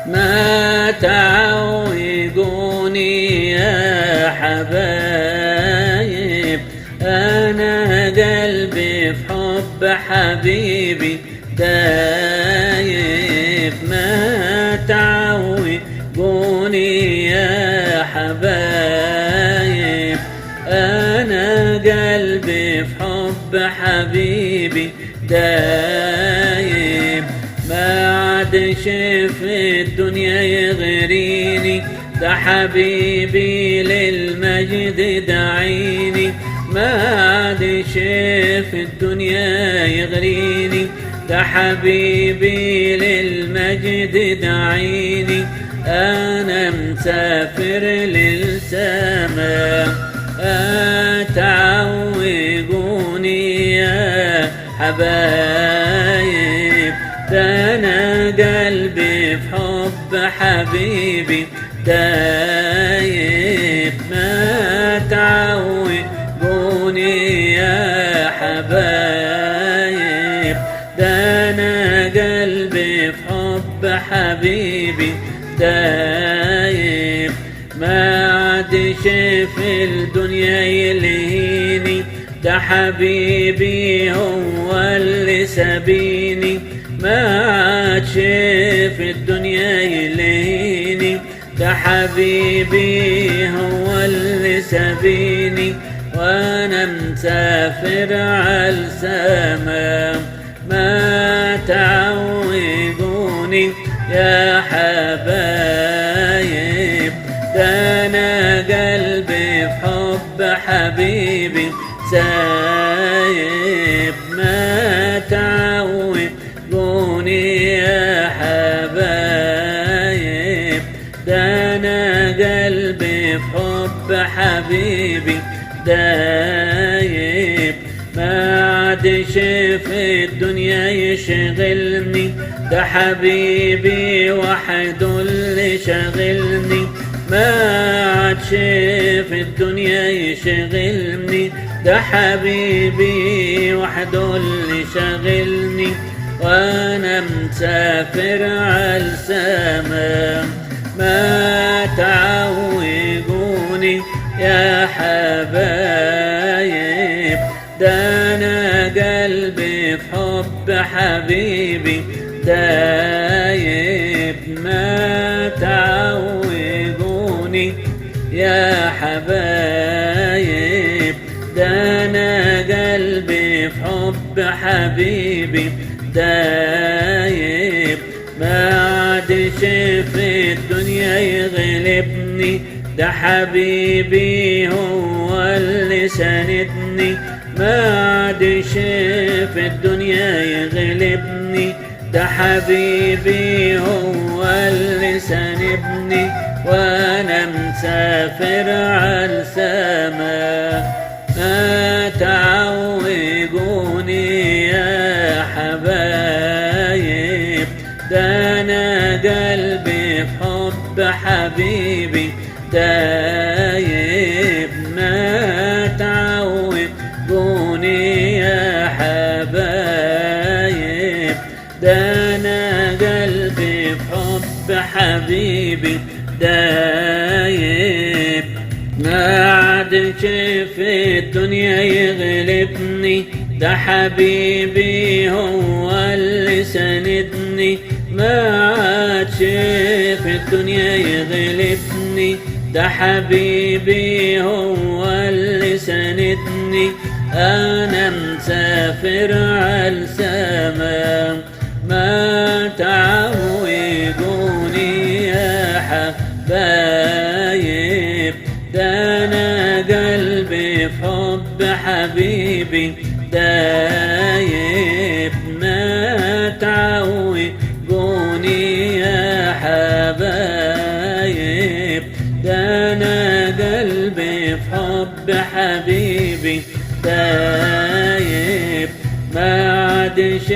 ما تعوقوني يا حبايب، أنا قلبي في حب حبيبي دايب. ما تعوقوني يا حبايب، أنا قلبي في حب حبيبي دايب. ما عادش في الدنيا يغريني، ده حبيبي للمجد دعيني. ما عادش في الدنيا يغريني، ده حبيبي للمجد دعيني. أنا مسافر للسماء، تعوقوني يا حبايب، ده أنا قلبي في حب حبيبي دايب. ما تعوقوني يا حبايب، ده أنا قلبي في حب حبيبي دايب. ما عادش في الدنيا يلهيني، ده حبيبي هو اللي سابيني. ما عادش في الدنيا يلهيني، ده حبيبي هو اللي سابيني. وانا مسافر عالسما، ما تعوقوني يا حبايب، ده انا قلبي في حب حبيبي سايب. ما تعوقوني يا حبايب، ده انا قلبي في حب حبيبي دايب. ما عادش في الدنيا يشغلني، ده حبيبي وحده اللي شغلني. ما عادش في الدنيا يشغلني، ده حبيبي وحده اللي شغلني. وانا مسافر عالسما، ما تعوقوني يا حبايب، ده انا قلبي في حب حبيبي دايب. ما تعوقوني يا حبايب، ده انا قلبي في حب حبيبي دايب. ما عادش في الدنيا يغلبني، ده حبيبي هو اللي ساندني. ما عادش في الدنيا يغلبني، ده حبيبي هو اللي ساندني. وانا مسافر عالسما، ما تعوقوني يا حبايب، ده انا قلبي في حب حبيبي دايب. ما تعوقوني يا حبايب، ده انا قلبي في حب حبيبي دايب. ما عادش في الدنيا يغلبني، ده حبيبي هو اللي ساندني. ما عادش في الدنيا يغلبني، ده حبيبي هو اللي ساندني. أنا مسافر عالسما، ما تعوقوني يا حبايب، ده أنا قلبي في حب حبيبي دايب. ما تعوقوني يا حبايب، ده أنا قلبي في حب حبيبي دايب. ما عادش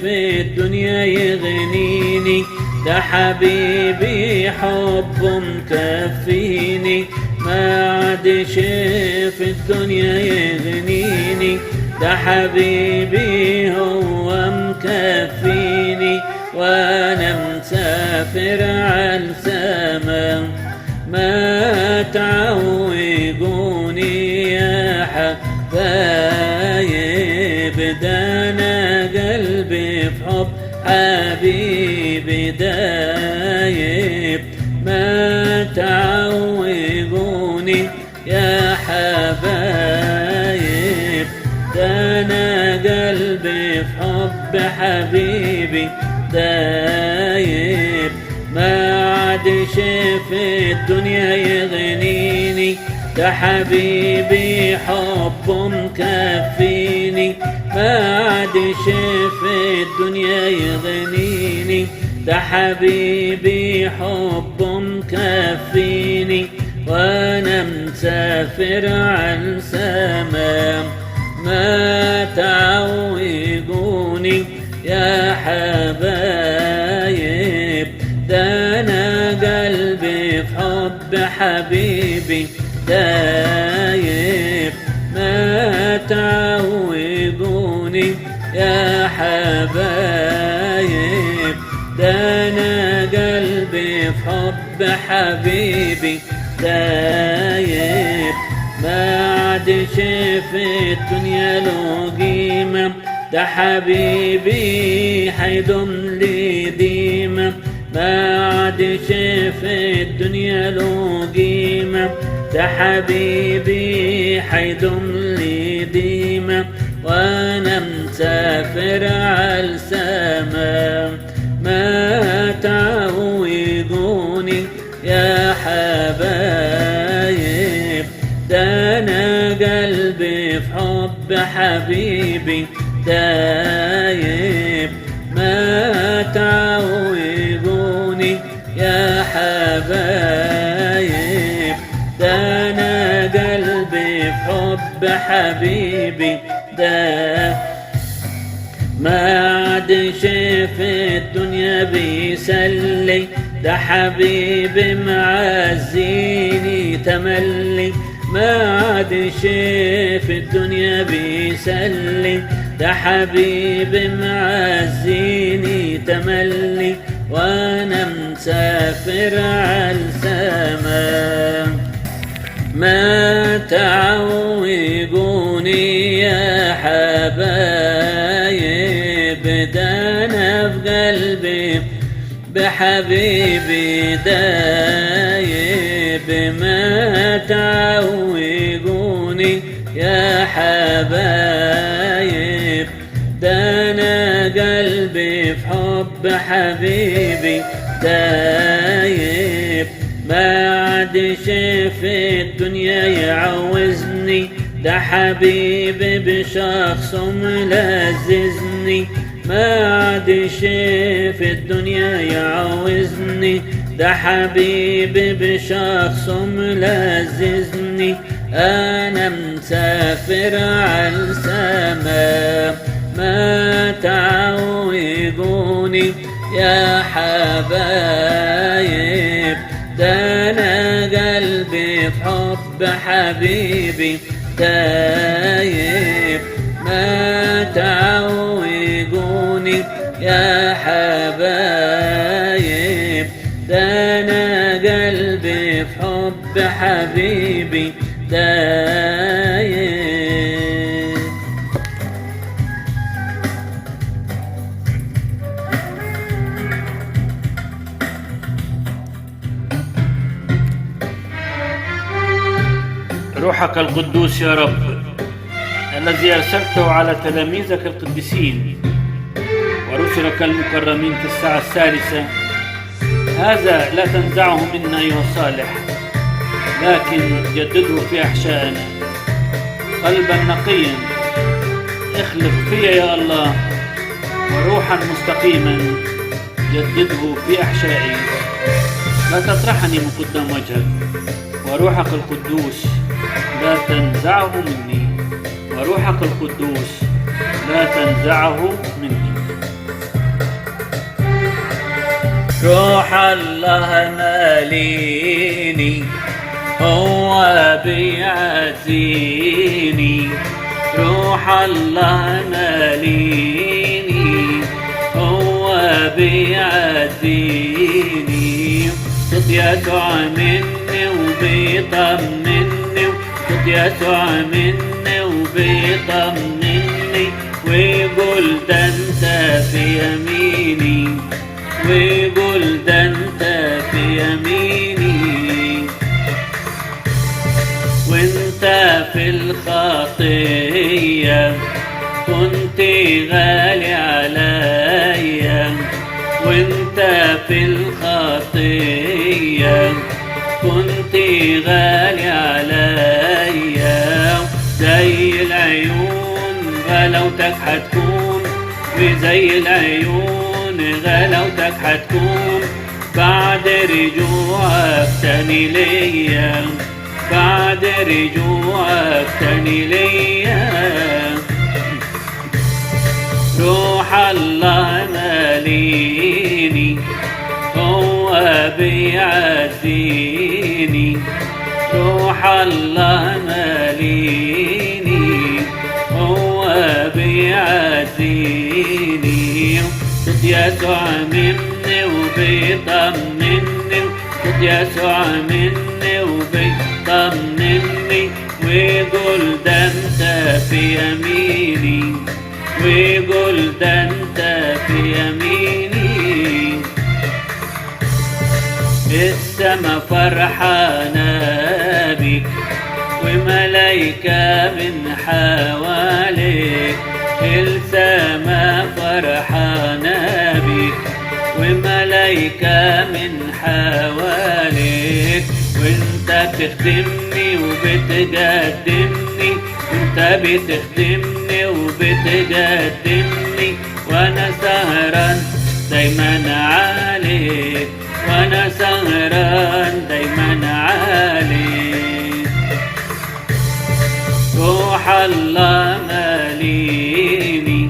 في الدنيا يغنيني، ده حبيبي حبه مكفيني. ما عادش في الدنيا يغنيني، ده حبيبي هو مكفيني. وانا مسافر نسافر عالسما ما تعوقوني يا حبايب، دانا قلبي في حب حبيبي دايب. ما تعوقوني يا حبايب، دانا قلبي في حب حبيبي دايب. ما عاد شاف الدنيا يغنيني، ده حبيبي حبه مكفيني. ما عاد شاف الدنيا يغنيني، ده حبيبي حبه مكفيني. وانا مسافر عالسما ما تعوقوني يا حبايب، دانا قلبي في حب حبيبي دايب. ما تعوقوني يا حبايب، دانا قلبي في حب حبيبي دايب. ما عاد شاف الدنيا له قيمة، ده حبيبي حيدوم لي ديمة. ما عاد شاف الدنيا له قيمة، ده حبيبي حيدوم لي ديمة. وانا مسافر عالسما ما تعوقوني يا حبايب، دانا قلبي في حب حبيبي دايب. ما تعوقوني يا حبايب، دانا قلبي في حب حبيبي دايب. ما عاد شاف الدنيا بيسلي، ده حبيبي معزيني تملي. ما عاد شاف الدنيا بيسلي، ده حبيبي معزيني تملي. وانا مسافر عالسما ما تعوقوني يا حبايب، دانا في قلبي بحبيبي دايب. ما تعوقوني يا حبايب، دانا قلبي في حب حبيبي دايب. ما عاد شاف الدنيا يعوزني، ده حبيبي بشخص ملززني. ما عاد شاف الدنيا يعوزني، ده حبيبي بشخص ملززني. انا مسافر عالسما ما تعوقوني يا حبايب، دانا قلبي في حب حبيبي دايب. ما تعوقوني يا حبايب، دانا قلبي في حب حبيبي دايب. روحك القدوس يا رب الذي أرسلته على تلاميذك القديسين ورسلك المكرمين في الساعة الثالثة، هذا لا تنزعه منا أيها الصالح، لكن جدده في أحشائنا قلبا نقيا اخلق فيا يا الله، وروحا مستقيما جدده في أحشائي. لا تطرحني من قدام وجهك، وروحك القدوس لا تنزعه مني، وروحك القدوس لا تنزعه مني. روح الله ماليني هو بيعزيني، روح الله ماليني هو بيعزيني. بيعزيني، صوت يسوع مني وبيطمني، صوت يسوع مني وبيطمني، ويقول ده انت في يميني، ويقول ده انت في يميني. وانت في الخطية كنت غالي عليا، وانت في الخطية كنت غالي عليا، زي العيون غلاوتك هتكون، وزي العيون غلاوتك هتكون بعد رجوعك تاني ليا، بعد رجوعك تاني ليا. روح الله ماليني، هو بيعزيني، روح الله ماليني، هو بيعزيني، صوت يسوع مني وبيطمني، صوت يسوع مني وبيطمني، ويقول ده انت في يميني، ويقول ده انت في يميني. السما فرحانة بيك وملايكة من حواليك، السما فرحانة بيك وملايكة من حواليك، وانت بتخدمني وبتقدمني، وانت بتخدمني وبتقدمني، وانا سهران دايما عليك، وانا سهران دايما عليك. روح الله ماليني،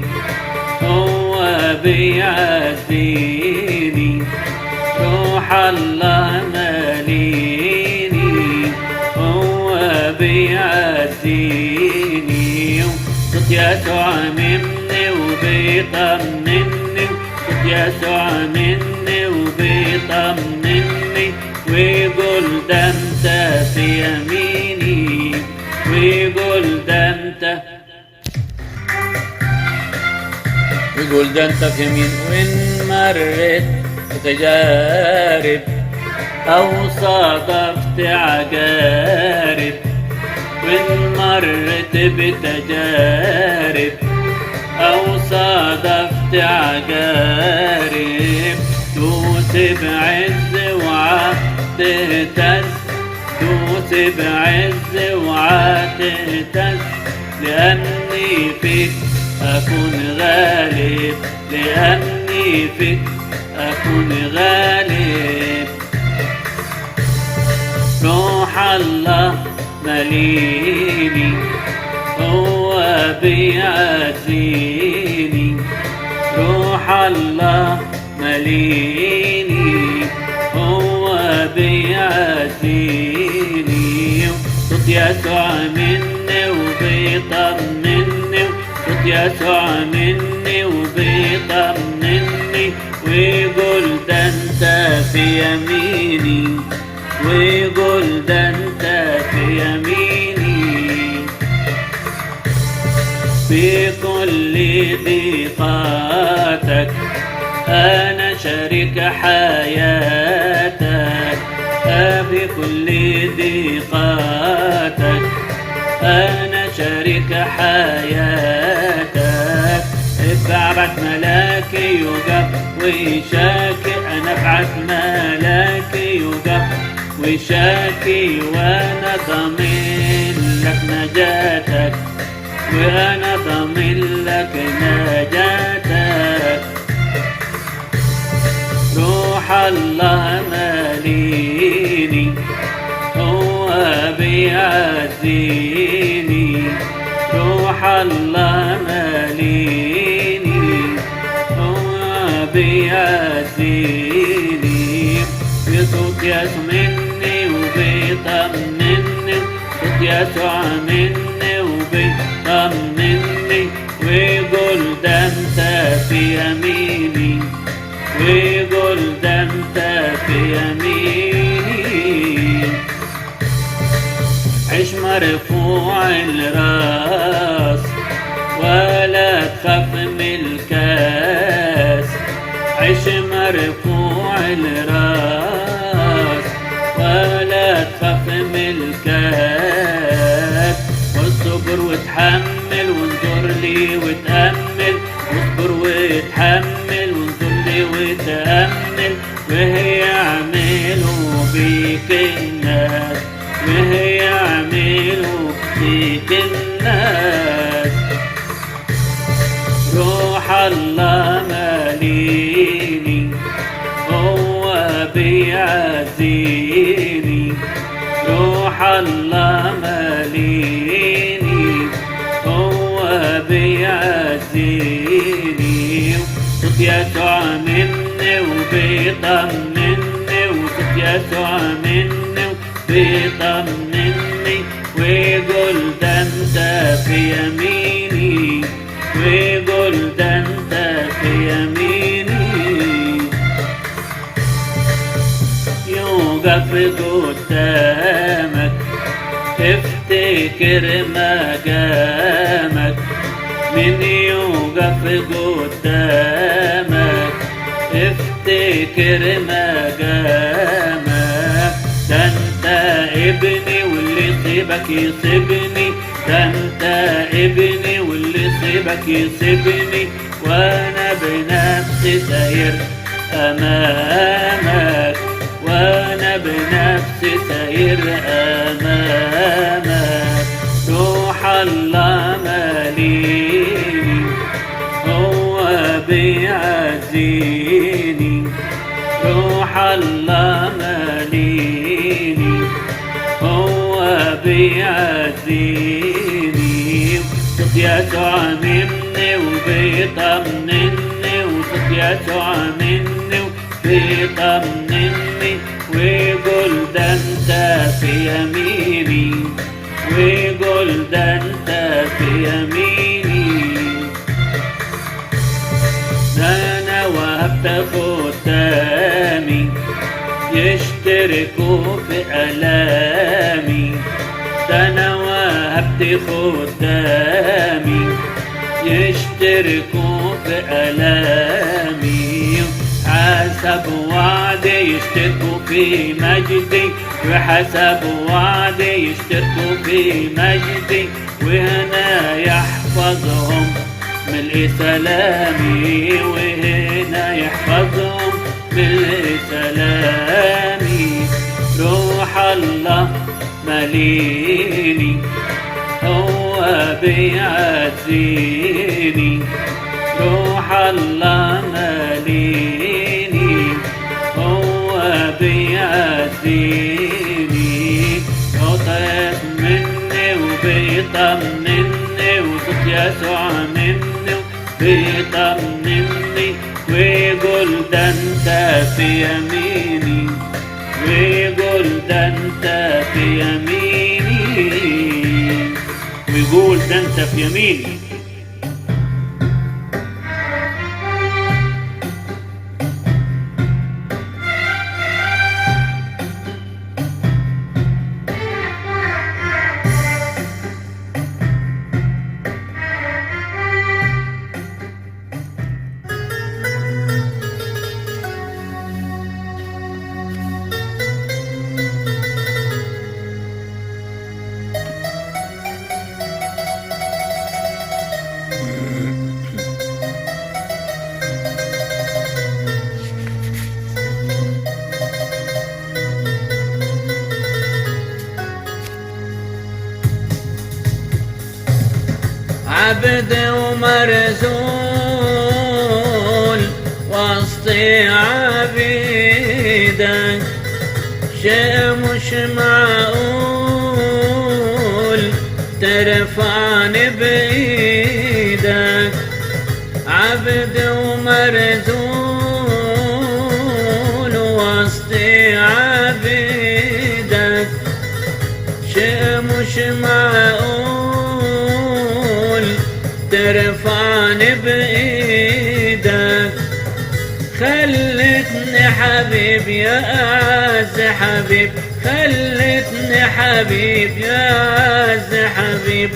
هو بيعزيني، روح الله ماليني، هو بيعزيني، صوت يسوع مني وبيطمني، صوت يسوع مني وبيطمني، ويقول ده انت في يميني، ويقول ده انت، ويقول ده انت في يمين. وإن مرت بتجارب أو صادفت عجارب، وإن مرت بتجارب أو صادفت عجارب، دوس بعز وعتهتز، دوس بعز وعتهتز، لأني فيك أكون غالب، لأني فيك أكون غالب. روح الله ماليني، هو بيعزيني، روح الله ماليني، هو بيعزيني، صوت يسوع مني وبيطمني، صوت يسوع مني وبيطمني، ويقول ده انت في يميني، ويقول ده انت في يميني. في كل ضيقاتك أنا شريك حياتك، في كل ضيقاتك أنا شريك حياتك. ابعت ملاكي يقف ويشاكي، أنا ابعت ملاكي يقف ويشاكي، وأنا ضامن لك نجاتك، وأنا ضامن لك نجاتك. روح الله ماليني، هو بيعزيني، روح الله ماليني، هو بيعزيني، بصوت يسوع مني وبيطمني، صوت يسوع مني وبيطمني، ويقول ده انت في يميني، مرفوع الراس ولا تخاف من الكاس، واصبر وتحمل وانظر لي وتأمل، واصبر وتحمل وانظر لي وتأمل، وهيعملوا بيك الناس، وهيعملوا بيك الناس. روح الله ماليني هو بيعزيني، روح الله ماليني هو بيعزيني، صوت يسوع مني وبيطمني، وصوت يسوع مني وبيطمني، ويقول ده انت في يميني، ويقول ده انت في يميني، يوقف قدامك تفتكر مقامك، من يوقف قدامك افتكر مقامك، ده انت ابني واللي يصيبك يصيبني، ده انت ابني واللي يصيبك يصيبني، وانا بنفسي ساير امامك، وانا بنفسي ساير امامك. روح الله ماليني هو بيعزيني، روح الله ماليني هو بيعزيني، صوت يسوع مني وبيطمني، وصوت يسوع مني وبيطمني، ويقول ده انت في يميني، ويقول ده انت في يميني، ده انا وهبت خدامي يشتركوا في الامي، ده انا وهبت خدامي يشتركوا في الامي، حسب وعدي يشتركوا في مجدي، وحسب وعدي يشتركوا في مجدي، وهنا يحفظهم ملء سلامي، وهنا يحفظهم ملء سلامي. روح الله ماليني هو بيعزيني، روح الله ماليني هو بيعزيني، يطيب مني وبيطمني، وصوت يسوع مني وبيطمني، ويقول ده انت في يميني، ويقول ده انت في يميني، ويقول ده انت في يميني. عبد ومرزول وسط عبيدك، شيء مش معقول ترفعني بإيدك. عبد ومرزول وسط عبيدك، شيء مش معقول ترفعني بإيدك. خلتني حبيب يا أعز حبيب، خلتني حبيب يا أعز حبيب،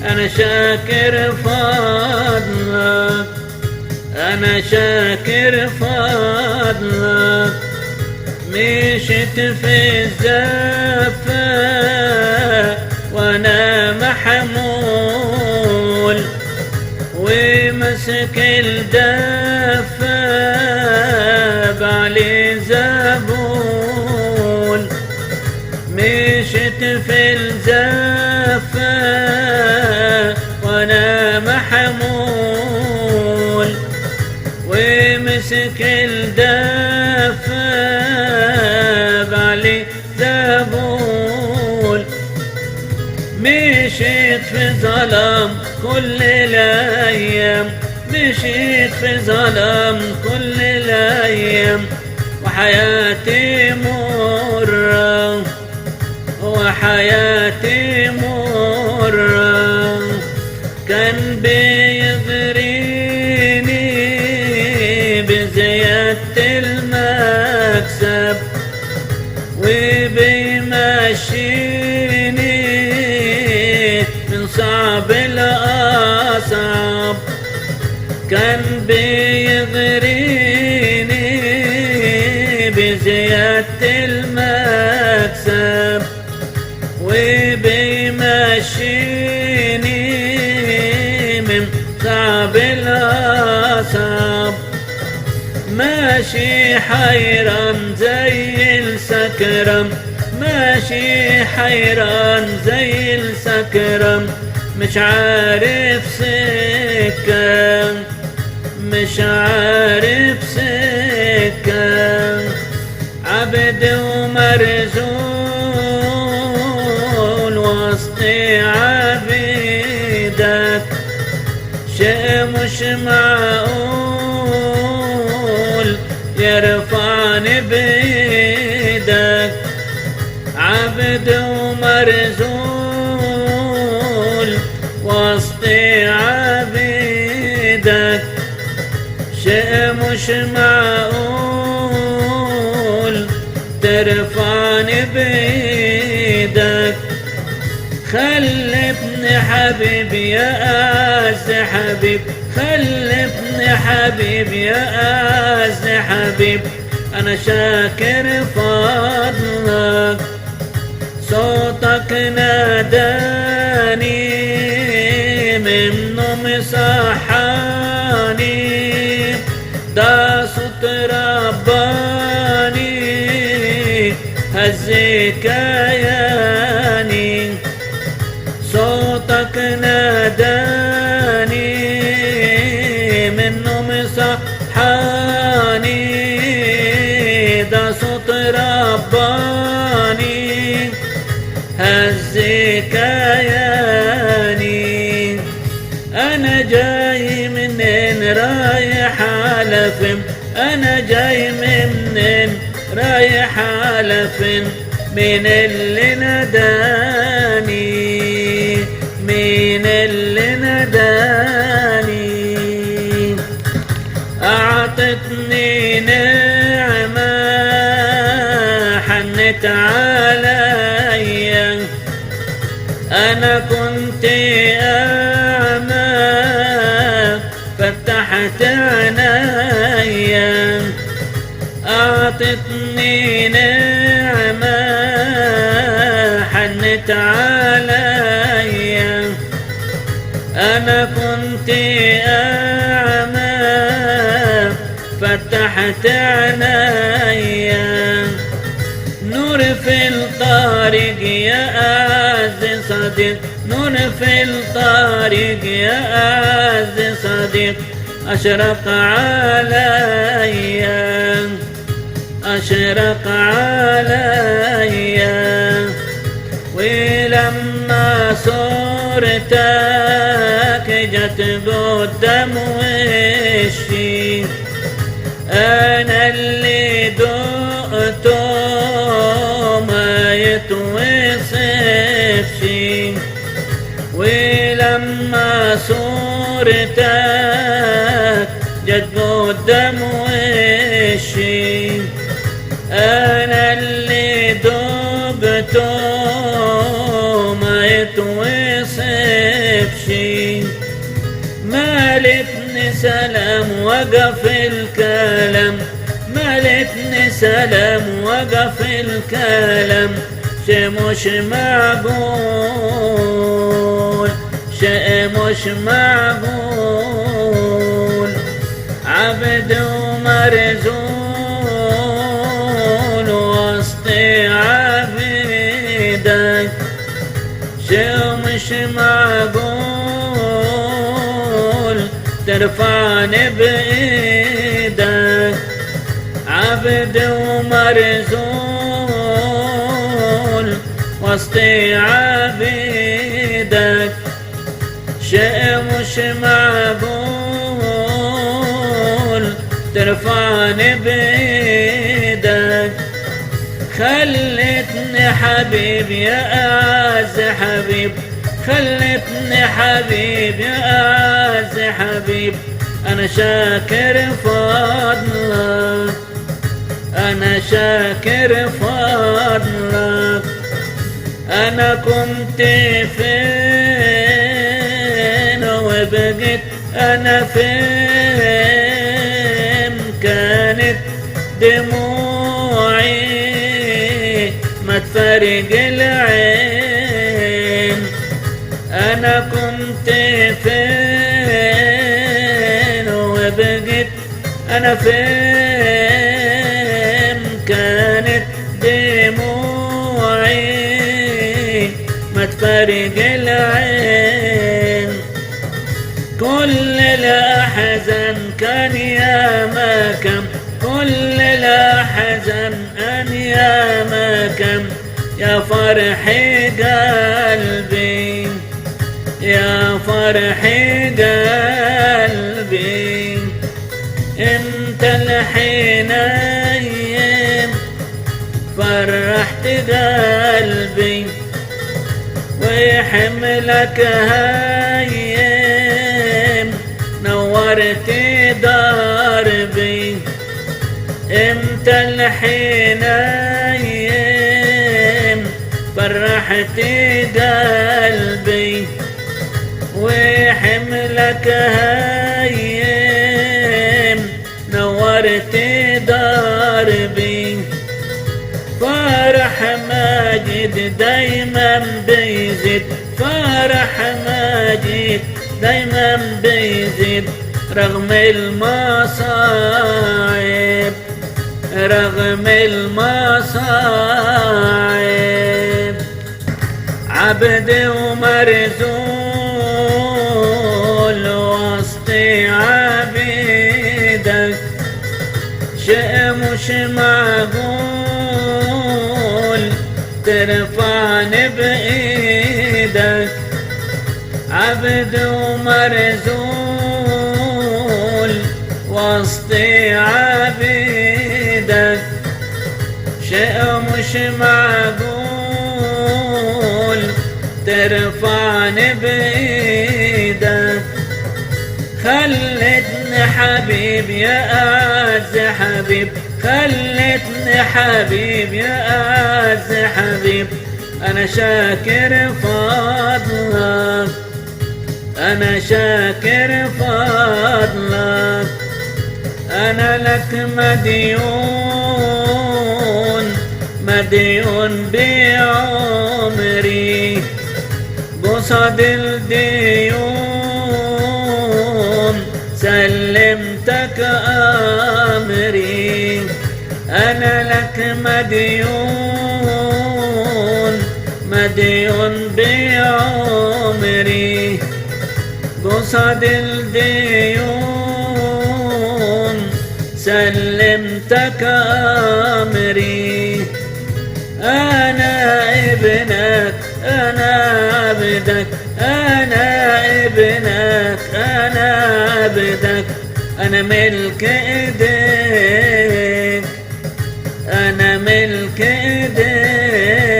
أنا شاكر فضلك، أنا شاكر فضلك، مشيت في الزفة وأنا محمول، ومسك الدفة بعلي زبول. مشيت في الزفة وأنا محمول، ومسك الدفة بعلي زبول. مشيت في ظلام كل الأيام، مشيت في ظلام كل الأيام، وحياتي مرة، وحياتي مرة. كان بيغريني بزيادة المكسب، وبيمشيني من صعب الأصعب. كان بيغريني بزيادة المكسب، وبيمشيني من صعب الأصعب. ماشي حيران زي السكرم، ماشي حيران زي السكرم، مش عارف سكة، مش عارف سكة. عبد ومرزول وسط عبيدك، شيء مش معقول يرفعني بيدك. عبد ومرزول وسط عبيدك، شيء مش معقول ترفعني بيدك. خلفني حبيب يا أعز حبيب، خلفني حبيب يا أعز حبيب. أنا شاكر فضلك، صوتك ناداني منه مصحاني، ده صوت رباني هز كياني. صوتك ناداني منه مصحاني، ده صوت رباني هز كياني. أنا جاي منين رايح على فين، أنا جاي منين رايح على فين. مين اللي ناداني، مين اللي ناداني. أعطتني نعمة حنت عليا، أنا كنت أعمى فتحت عينيا. أعطتني نعمة حنت عليا، أنا كنت أعمى فتحت عينيا. نور في الطريق يا أعز صديق، نور في الطريق يا أعز صديق. أشرق عليا، أشرق عليا. ولما صورتك جت قدام وشي، أنا اللي دقته ما يتوصفش. ولما صورتك جت قدام وشي، أنا اللي دقته ما يتوصفش. مالتني سلام وقف الكلام، ملتني سلام وقف الكلام، شيء مش معقول، شيء مش معقول. عبد ومرزول وسط عبيدك، شيء مش معقول ترفعني بإيدك. عبد ومرزول وسط عبيدك، شيء مش معقول ترفعني بإيدك. خلتني حبيب يا أعز حبيب، خلتني حبيب يا أعز حبيب. أنا شاكر فضلك، أنا شاكر فضلك. أنا كنت فين وبقيت أنا فين، كانت دموعي ما تفارق العين. أنا كنت فين وبقيت أنا فين، كانت دموعي ما تفارق العين. كل الأحزان كان يا ما كم، كل الأحزان أن يا ما كم. يا فرح قلبي، يا فرح قلبي، انت الحنين فرحت قلبي. وحملك هايم نورت دربي، انت الحنين فرحت قلبي. وحملك هايم نورت دربي. فرح ماجد دايما بيزيد، فرح ماجد دايما بيزيد، رغم المصاعب، رغم المصاعب. عبد ومرزول وسط عبيدك، شيء مش معقول ترفعني بإيدك. عبد ومرزول وسط عبيدك، شيء مش معقول ترفعني بإيدك. خلتني حبيب يا أعز حبيب، خلتني حبيب يا أعز حبيب. أنا شاكر فضلك، أنا شاكر فضلك. أنا لك مديون، مديون بعمري، قصد الديون سلمتك أمري. أنا لك مديون، مديون بعمري، قصد الديون سلمتك أمري. أنا ابنك، أنا عبدك، أنا ابنك، أنا عبدك. أنا ملك إيديك، أنا ملك إيديك.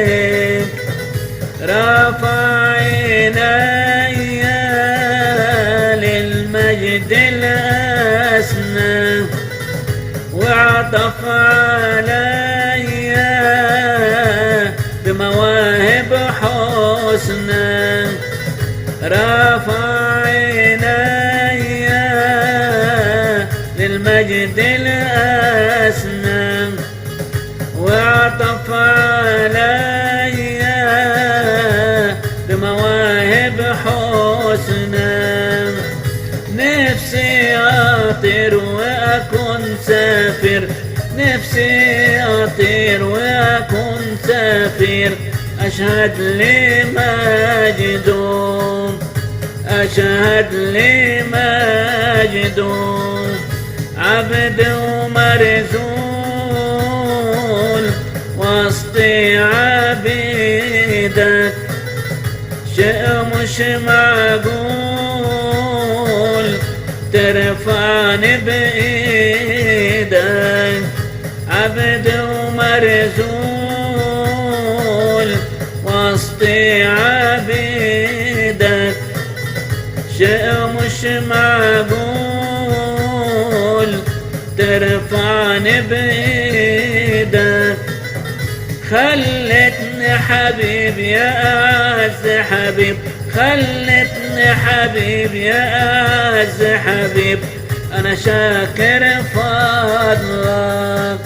رافع عيني للمجد الأسنى، وعطف علي بمواهب حسنى. رافع عيني وعطف عليا بمواهب حسنى. نفسي أطير وأكون سافر، نفسي أطير وأكون سافر، أشهد لمجده، أشهد لمجده. عبد ومرزول وسط عبيدك، شيء مش معقول ترفعني بإيدك. عبد ومرزول وسط عبيدك، شيء مش معقول ترفعني بإيدك. خلتني حبيب يا أعز حبيب، خلتني حبيب يا أعز حبيب. أنا شاكر فضلك،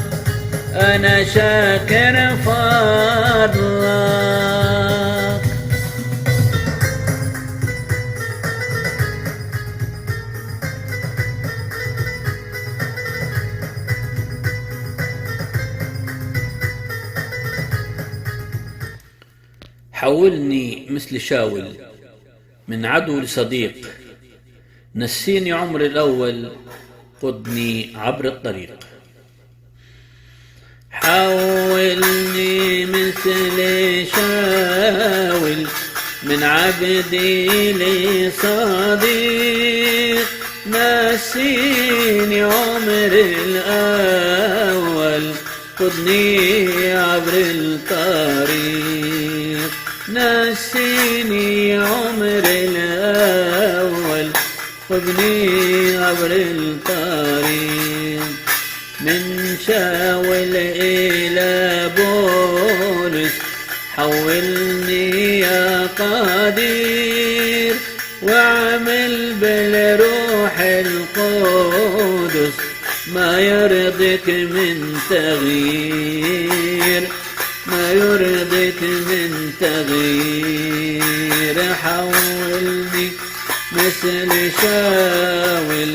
أنا شاكر فضلك. حولني مثل شاول من عدو لصديق، نسيني عمري الأول، قدني عبر الطريق. حولني مثل شاول من عبدي لصديق، نسيني عمري الأول، قدني عبر الطريق. نسيني عمري الأول، خذني عبر الطريق. من شاول إلى بولس حولني يا قدير، واعمل بالروح القدس ما يرضيك من تغيير، ما يرضيك من تغيير. حولني مثل شاول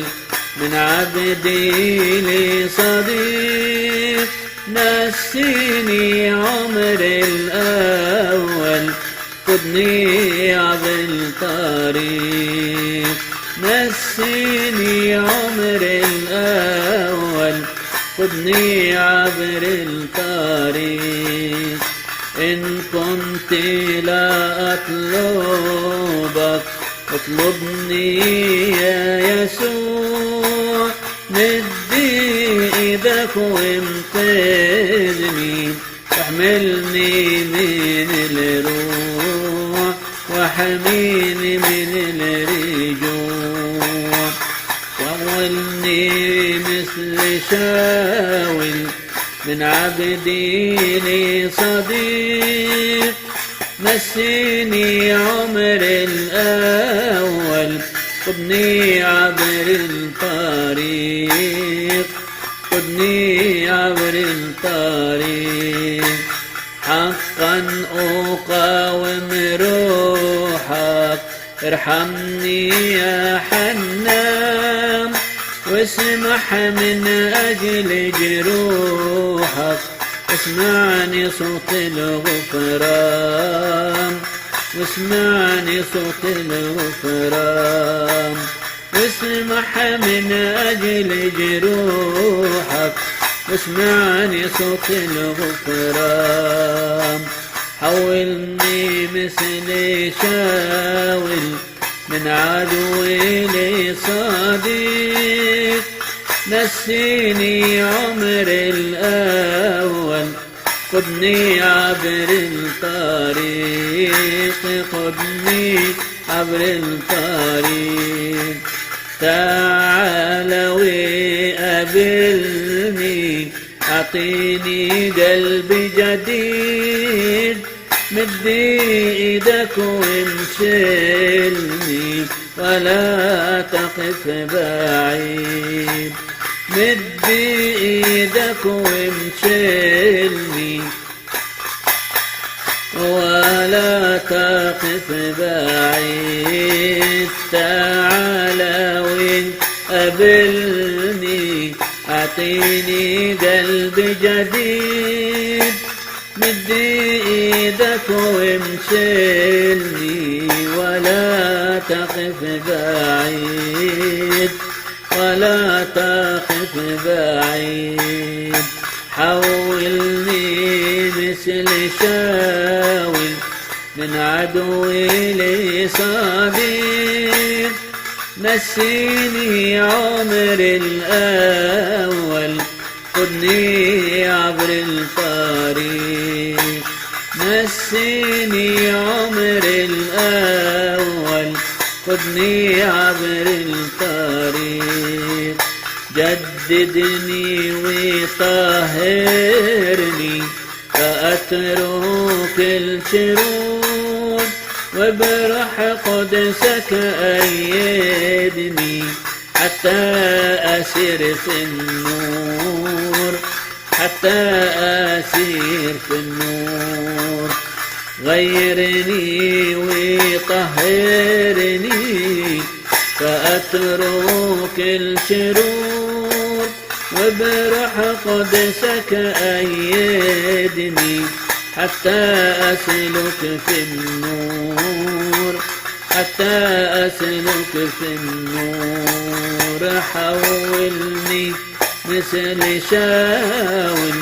من عبدي لصديق، نسيني عمري الأول، قدني عبر الطريق. نسيني عمري الأول، قدني عبر الطريق. إن كنت لا أطلبك اطلبني يا يسوع، مدي ايدك وامتدني، واحملني من الروح، واحميني من الرجوع. وولني مثل شاول من عبدي لصديق، نسيني عمري الأول، خذني عبر الطريق، خذني عبر الطريق. حقا أقاوم روحك، ارحمني يا حنان، واسمح من أجل جروحك، اسمعني صوت الغفران، واسمعني صوت الغفران. واسمح من أجل جروحك، واسمعني صوت الغفران. حولني مثل شاول من عدوي لصديق، نسيني عمري الأول، قدني عبر الطريق، قدني عبر الطريق. تعال وقابلني، أعطيني قلب جديد، مدي ايدك وامشلني، ولا تقف بعيد. مدي ايدك وامشلني، تقف بعيد، تعالى وقابلني، أعطيني قلب جديد، مد إيدك وامشلني، ولا تقف بعيد، ولا تقف بعيد. حولني مثل شاول، من عدوي لصديق، نسيني عمر الأول، خدني عبر الطريق، نسيني عمر الأول، خدني عبر الطريق. جددني وطهرني، فأترك الشرور، وبروح قدسك أيدني، حتى أسير في النور، حتى أسير في النور. غيرني وطهرني، فأترك الشرور، وبروح قدسك أيدني، حتى أسلك في النور، حتى أسلك في النور. حولني مثل شاول،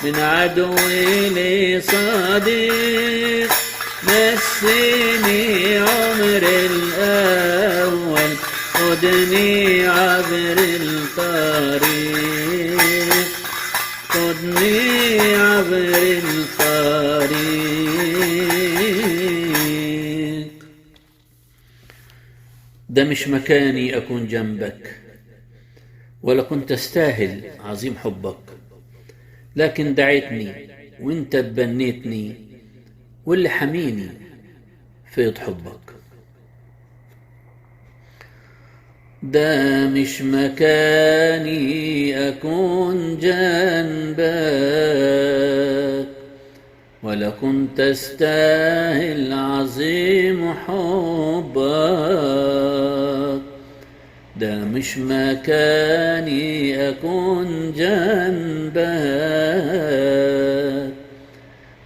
من عدوي لصديق، نسيني عمر الأول، خدني عبر الطريق، خدني عبر الطريق. ده مش مكاني أكون جنبك، ولا كنت أستاهل عظيم حبك، لكن دعيتني وانت تبنيتني، واللي حميني فيض حبك. ده مش مكاني أكون جنبك، ولا كنت أستاهل عظيم حبك. ده مش مكاني أكون جنبك،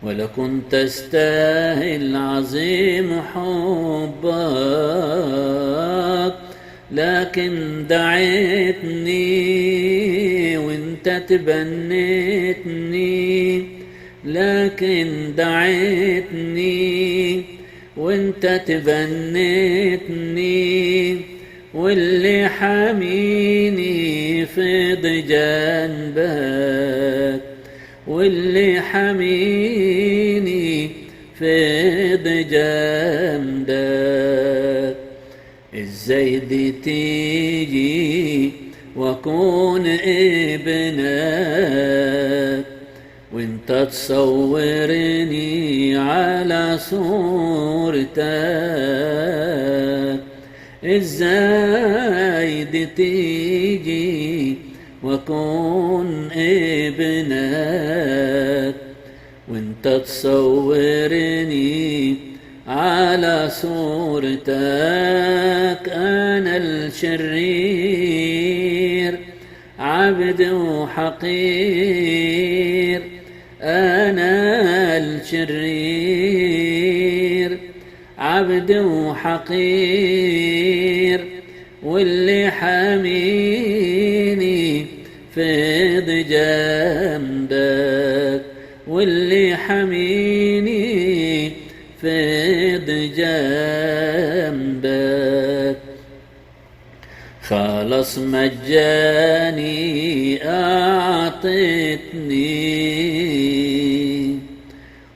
ولا كنت أستاهل عظيم حبك، لكن دعيتني وانت تبنيتني، لكن دعيتني وانت تبنيتني، واللي حاميني فيض جنبك، واللي حاميني فيض جنبك. ازاي دي تيجي واكون ابنك، وانت تصورني على صورتك؟ ازاي دي تيجي واكون ابنك، وانت تصورني على صورتك؟ انا الشرير عبد وحقير، انا الشرير عبد وحقير، واللي حاميني فيض جنبك، واللي حاميني فيض جنبك. خلاص مجاني أعطتني،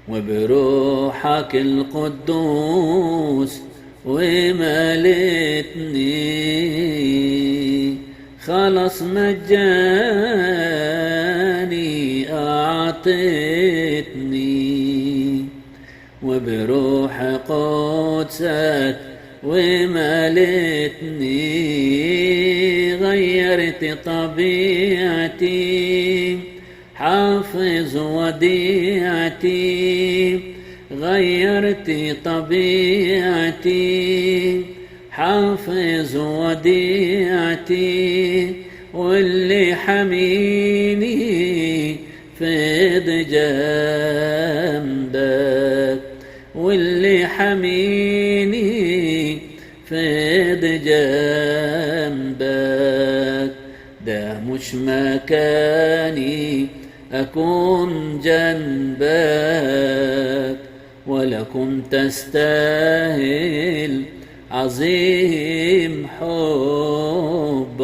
وبروحك القدوس وملتني. خلاص مجاني أعطتني، وبروح قدسك وملتني. غيرت طبيعتي، حافظ وديعتي، غيرت طبيعتي، حافظ وديعتي، واللي حميني فيض جنبك، واللي حميني فيض جنبك. ده مش مكاني أكون جنبك، ولا كنت أستاهل عظيم حبك.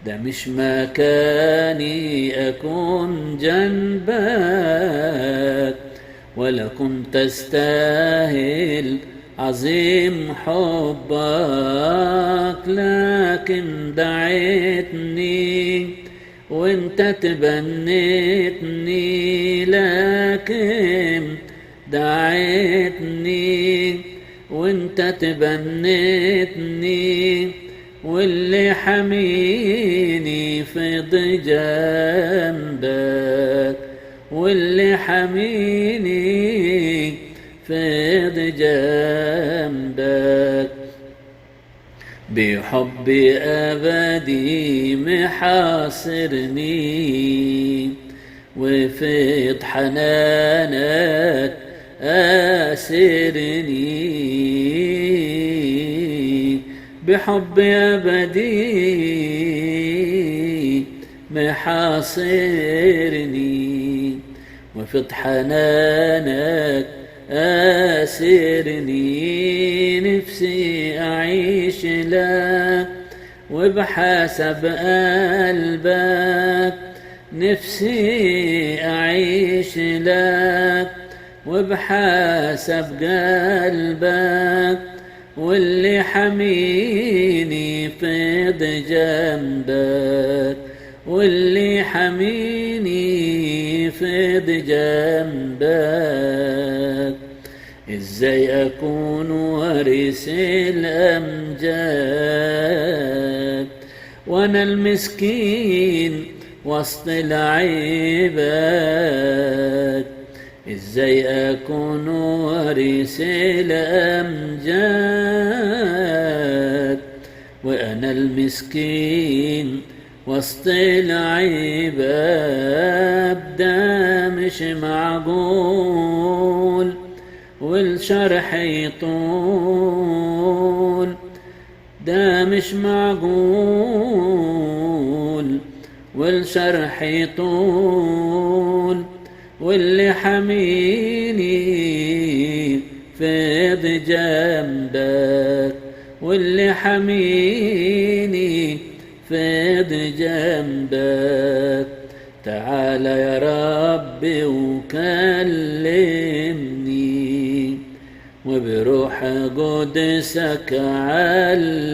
ده مش مكاني أكون جنبك، ولا كنت أستاهل عظيم حبك. لكن دعيتني وانت تبنيتني، لكن دعيتني وانت تبنيتني، واللي حميني فيض جنبك، واللي حميني فيض جنبك. بحب أبدي محاصرني، وفيض حنانك آسرني. بحب أبدي محاصرني، وفيض حنانك آسرني. نفسي أعيش لك وبحسب قلبك، نفسي أعيش لك وبحسب قلبك، واللي حميني فيض جنبك، واللي حميني فيض جنبك. ازاي اكون وارث الامجاد وانا المسكين وسط العباد؟ ازاي اكون وارث الامجاد وانا المسكين وسط العباد؟ ده مش معقول والشرح يطول، ده مش معقول والشرح يطول، واللي حميني فيض جنبك، واللي حميني فيض جنبك. تعال يا ربي وكلمني، وبروح قدسك علمني.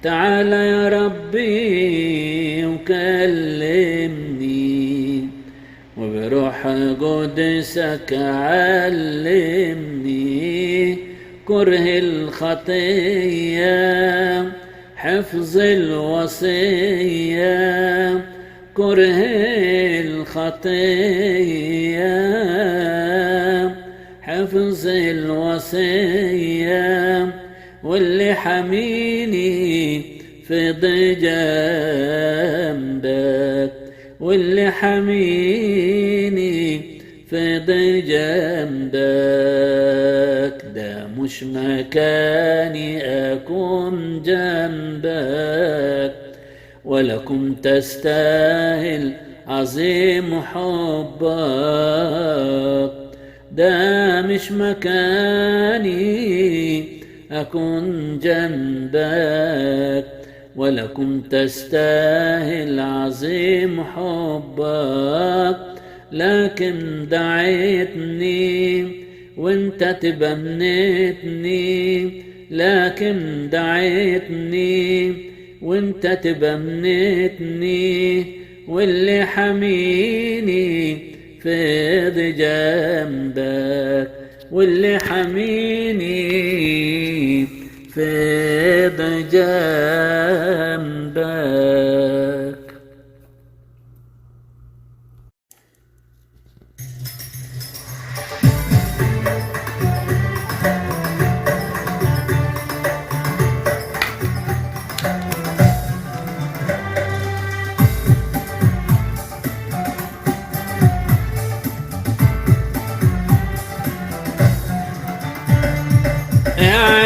تعال يا ربي وكلمني، وبروح قدسك علمني. كره الخطية حفظ الوصية، كره الخطية حفظ الوصية، واللي حميني فيض جنبك، واللي حميني فيض جنبك. ده مش مكاني أكون جنبك، ولا كنت أستاهل عظيم حبك. ده مش مكاني أكون جنبك، ولا كنت أستاهل عظيم حبك. لكن دعيتني وانت تبنيتني، لكن دعيتني وانت تبنيتني، واللي حميني فيض جنبك، واللي حميني فيض جنبك.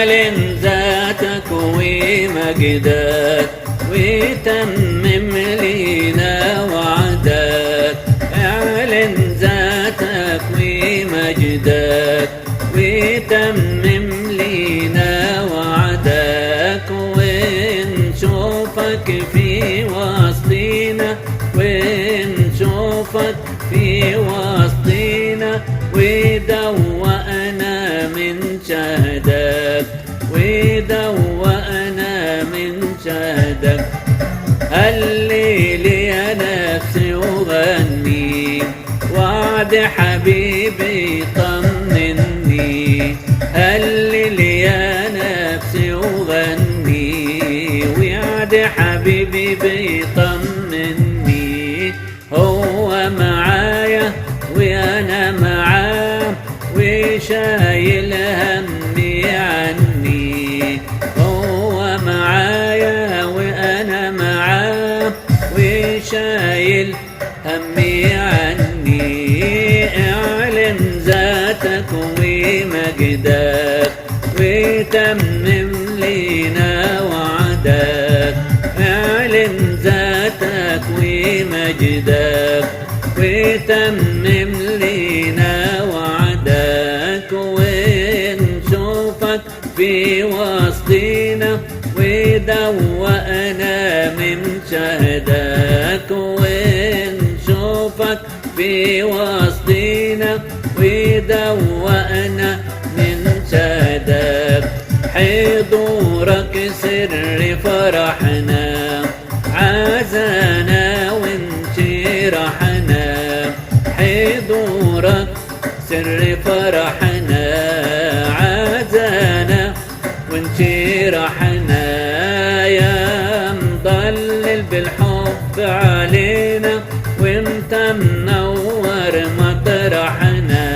اعلن ذاتك ومجدك وتمم لينا وعدك. اعلن ذاتك ومجدك وتمم لينا وعدك. ونشوفك في وسطينا ونشوفك في وسطينا ودوقنا من شهدك ودوقنا من شهدك. هلل يا نفسي وغني وعد حبيبي طمني. هلل يا نفسي وغني وعد حبيبي بيطمني. هو معايا وانا معاه وشايل همي عني. هو معايا وانا معاه وشايل همي عني. اعلن ذاتك ومجدك وتمم لينا وعدك. اعلن ذاتك ومجدك وتمم لينا وعدك. ونشوفك في وسطينا ودوقنا من شهدك. ونشوفك في وسطينا ودوقنا من شهدك. حضورك سر فرحنا عزانا وانشرحنا. حضورك سر فرحنا عزانا وانشرحنا. يا مضلل بالحب علينا وانت منور مطرحنا.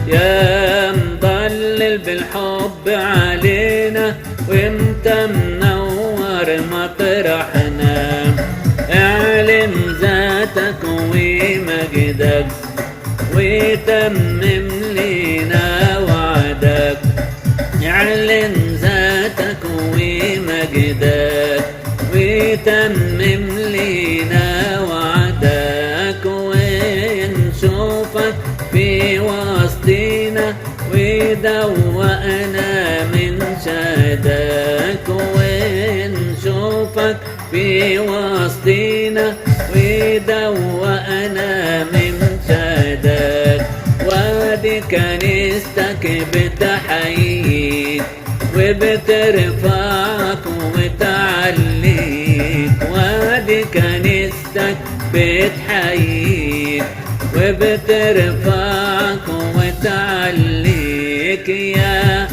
يا مضلل بالحب علينا وانت منور مطرحنا. اعلن ذاتك ومجدك وتمم لينا وعدك. اعلن ذاتك ومجدك وتمم لينا وعدك. ونشوفك في وسطينا ودوقنا من شهدك. ونشوفك في وسطينا ودوقنا من شهدك. وادي كنيستك بتحييك وبترفعك وتعليك. وادي كنيستك بتحييك وبترفعك وتعليك. يا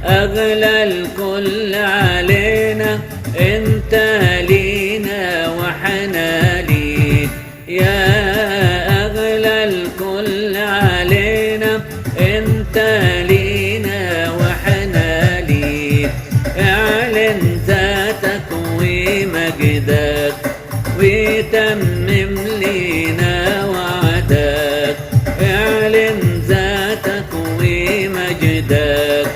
أغلى الكل علينا انت لينا وحنا ليك. يا أغلى الكل علينا انت لينا وحنا ليك. اعلن ذاتك ومجدك وتمم لينا وعدك. اعلن ذاتك ومجدك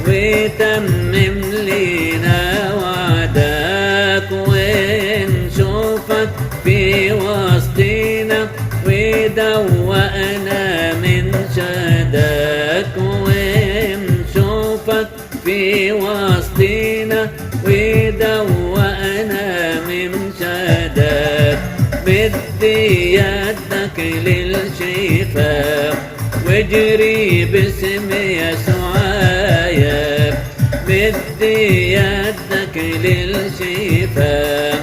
وتمم لينا وعدك. ونشوفك في وسطينا ودوقنا من شهدك. ونشوفك في وسطينا ودوقنا من شهدك. بدي يدك للشفاء واجري باسم يسوع آية. بدي يدك للشفاء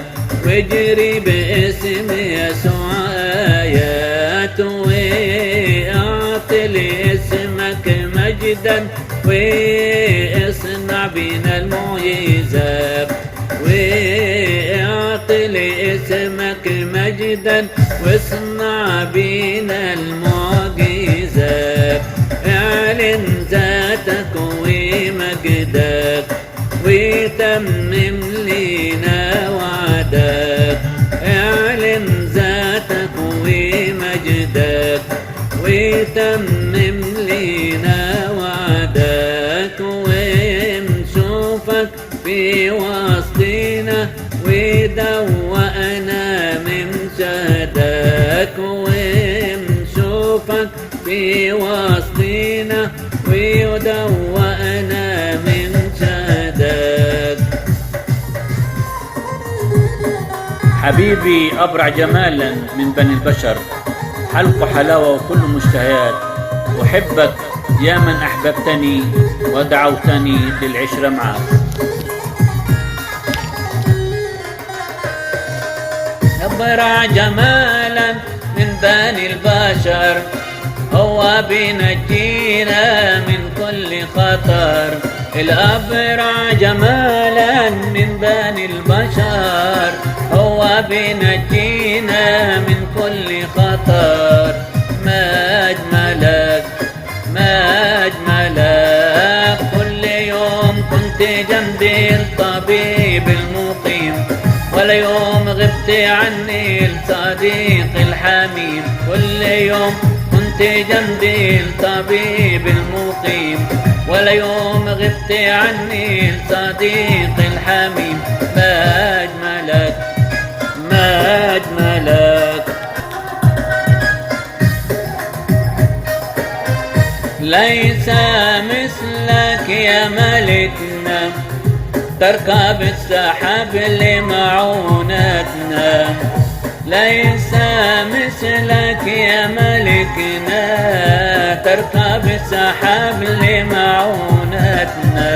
واجري باسم يسوع آيات. واعطي لاسمك مجدا واصنع بنا المعجزات. واعطي لاسمك مجدا واصنع بنا المعجزات. اعلن ذاتك ومجدك وتمم لينا وعدك. اعلن ذاتك ومجدك وتمم لينا وعدك. ونشوفك في وسطنا ويدوقنا من شهدك. حبيبي أبرع جمالا من بني البشر، حلق حلاوة وكل مشتهيات. أحبك يا من أحببتني ودعوتني للعشرة معك. أبرع جمالا من بني البشر، هو بينجينا من كل خطر. الأبرع جمالا من بني البشر، هو بينجينا من كل خطر. ما أجملك ما أجملك، كل يوم كنت جنبي الطبيب المقيم، ولا يوم غبت عني الصديق الحميم. كل يوم كنت جنبي الطبيب المقيم، ولا يوم غبت عني الصديق الحميم. ما أجملك ما أجملك. ليس مثلك يا ملكنا، تركب السحاب لمعونتنا. ليس مثلك يا ملكنا، تركب السحاب لمعونتنا.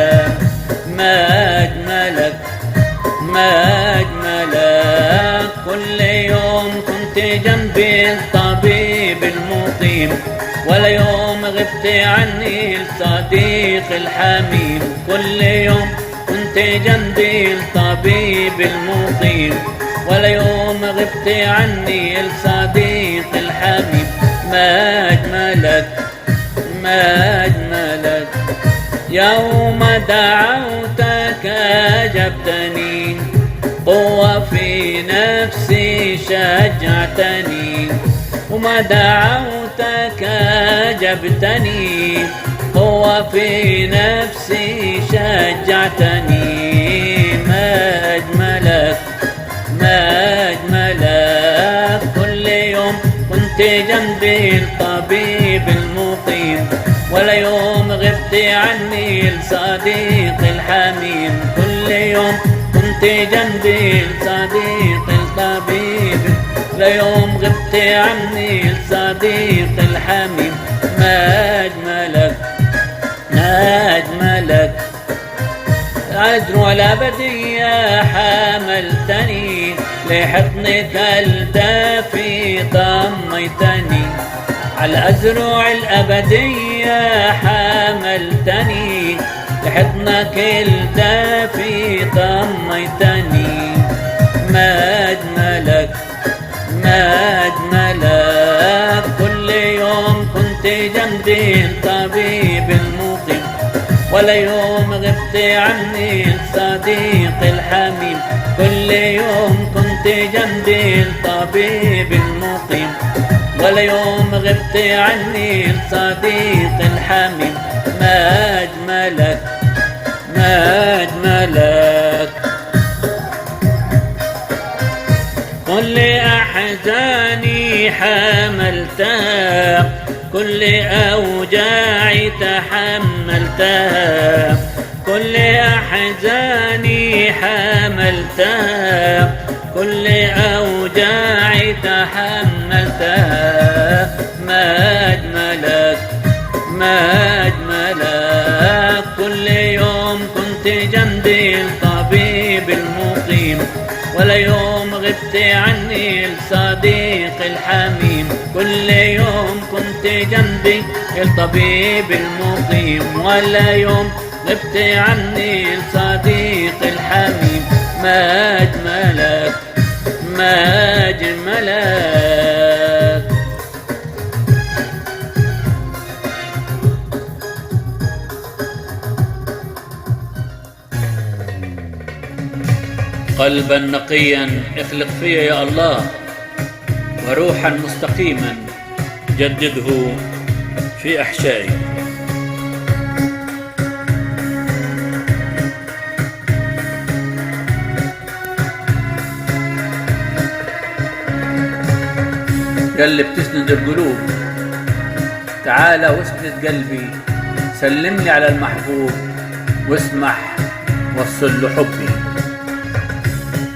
ما أجملك ما أجملك، كل يوم كنت جنبي الطبيب المقيم، ولا يوم غبت عني الصديق الحميم. كل يوم كنت جنبي الطبيب المقيم، ولا يوم غبت عني الصديق الحميم. ما أجملك ما أجملك. يوم دعوتك أجبتني، قوة في نفسي شجعتني. وما دعوتك أجبتني، قوة في نفسي شجعتني. ما أجملك ما أجملك، كل يوم كنت جنبي الطبيب المقيم، ولا يوم غبت عني الصديق الحميم. كل يوم كنت جنبي الصديق الطبيب، لا يوم غبت عني الصديق الحميم. ما أجملك ما أجملك. الأجر والأبدية حملتني، لحضنك الدافي ضميتني. على الأزرع الأبدية حملتني، لحضنك الدافي ضميتني. ما أجملك ما أجملك، كل يوم كنت جنبي الطبيب المقيم، ولا يوم غبت عني الصديق الحميم. كل يوم كنت جنبي الطبيب المقيم، ولا يوم غبت عني الصديق الحميم. ما أجملك ما أجملك. كل أحزاني حملتها، كل أوجاعي تحملتها. كل أحزاني حملتها، كل أوجاعي تحملتها. ما أجملك ما أجملك، كل يوم كنت جنبي الطبيب المقيم، ولا يوم غبت عني الصديق الحميم. كل يوم كنت جنبي الطبيب المقيم، ولا يوم غبت عني الصديق الحميم. ما أجملك ما أجملك. قلبا نقيا اخلق في يا الله، وروحا مستقيما جدده في أحشائي. يا اللي بتسند القلوب تعالى واسند قلبي، سلمني على المحبوب واسمح وصل له حبي.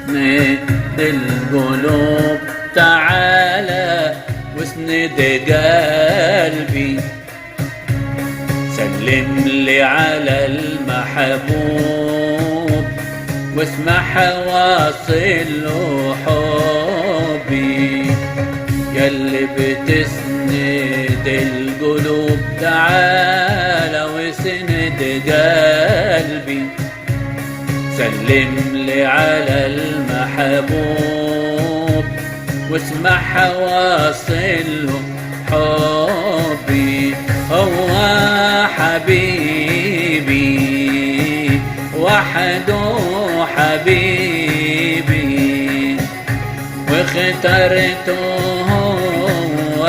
ند القلوب تعالى واسند قلبي، سلم لي على المحبوب واسمح واصل له حبي. ياللي بتسند القلوب تعالى واسند قلبي، سلم لي على المحبوب واسمح واصل له حبي. هو حبيبي وحده حبيبي، واخترته هو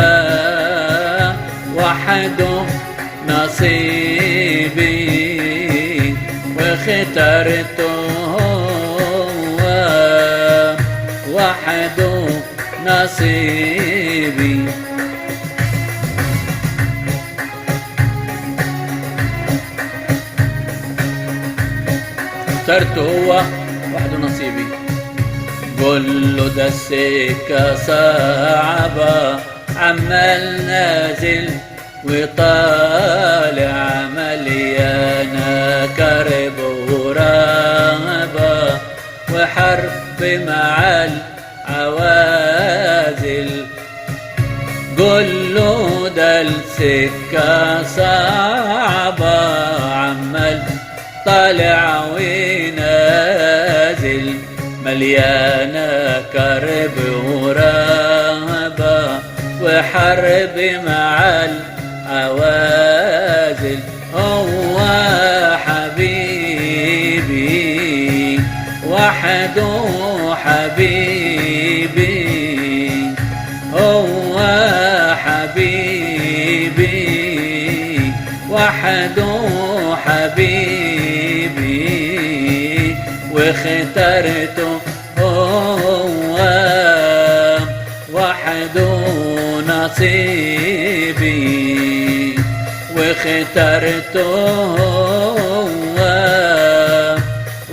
وحده نصيبي، واخترته هو وحده نصيبي. اخترته هو وحده نصيبي. قول له ده السكة صعبة، عمال نازل وطالع مليانة كرب ورهبة وحرب مع العوازل. قول له ده السكة صعبة، عمال طالع ونازل مليانة كرب ورهبة وحرب مع العوازل. هو حبيبي وحده حبيبي، هو حبيبي وحده حبيبي، واخترته هو وحده نصيبي، واخترته هو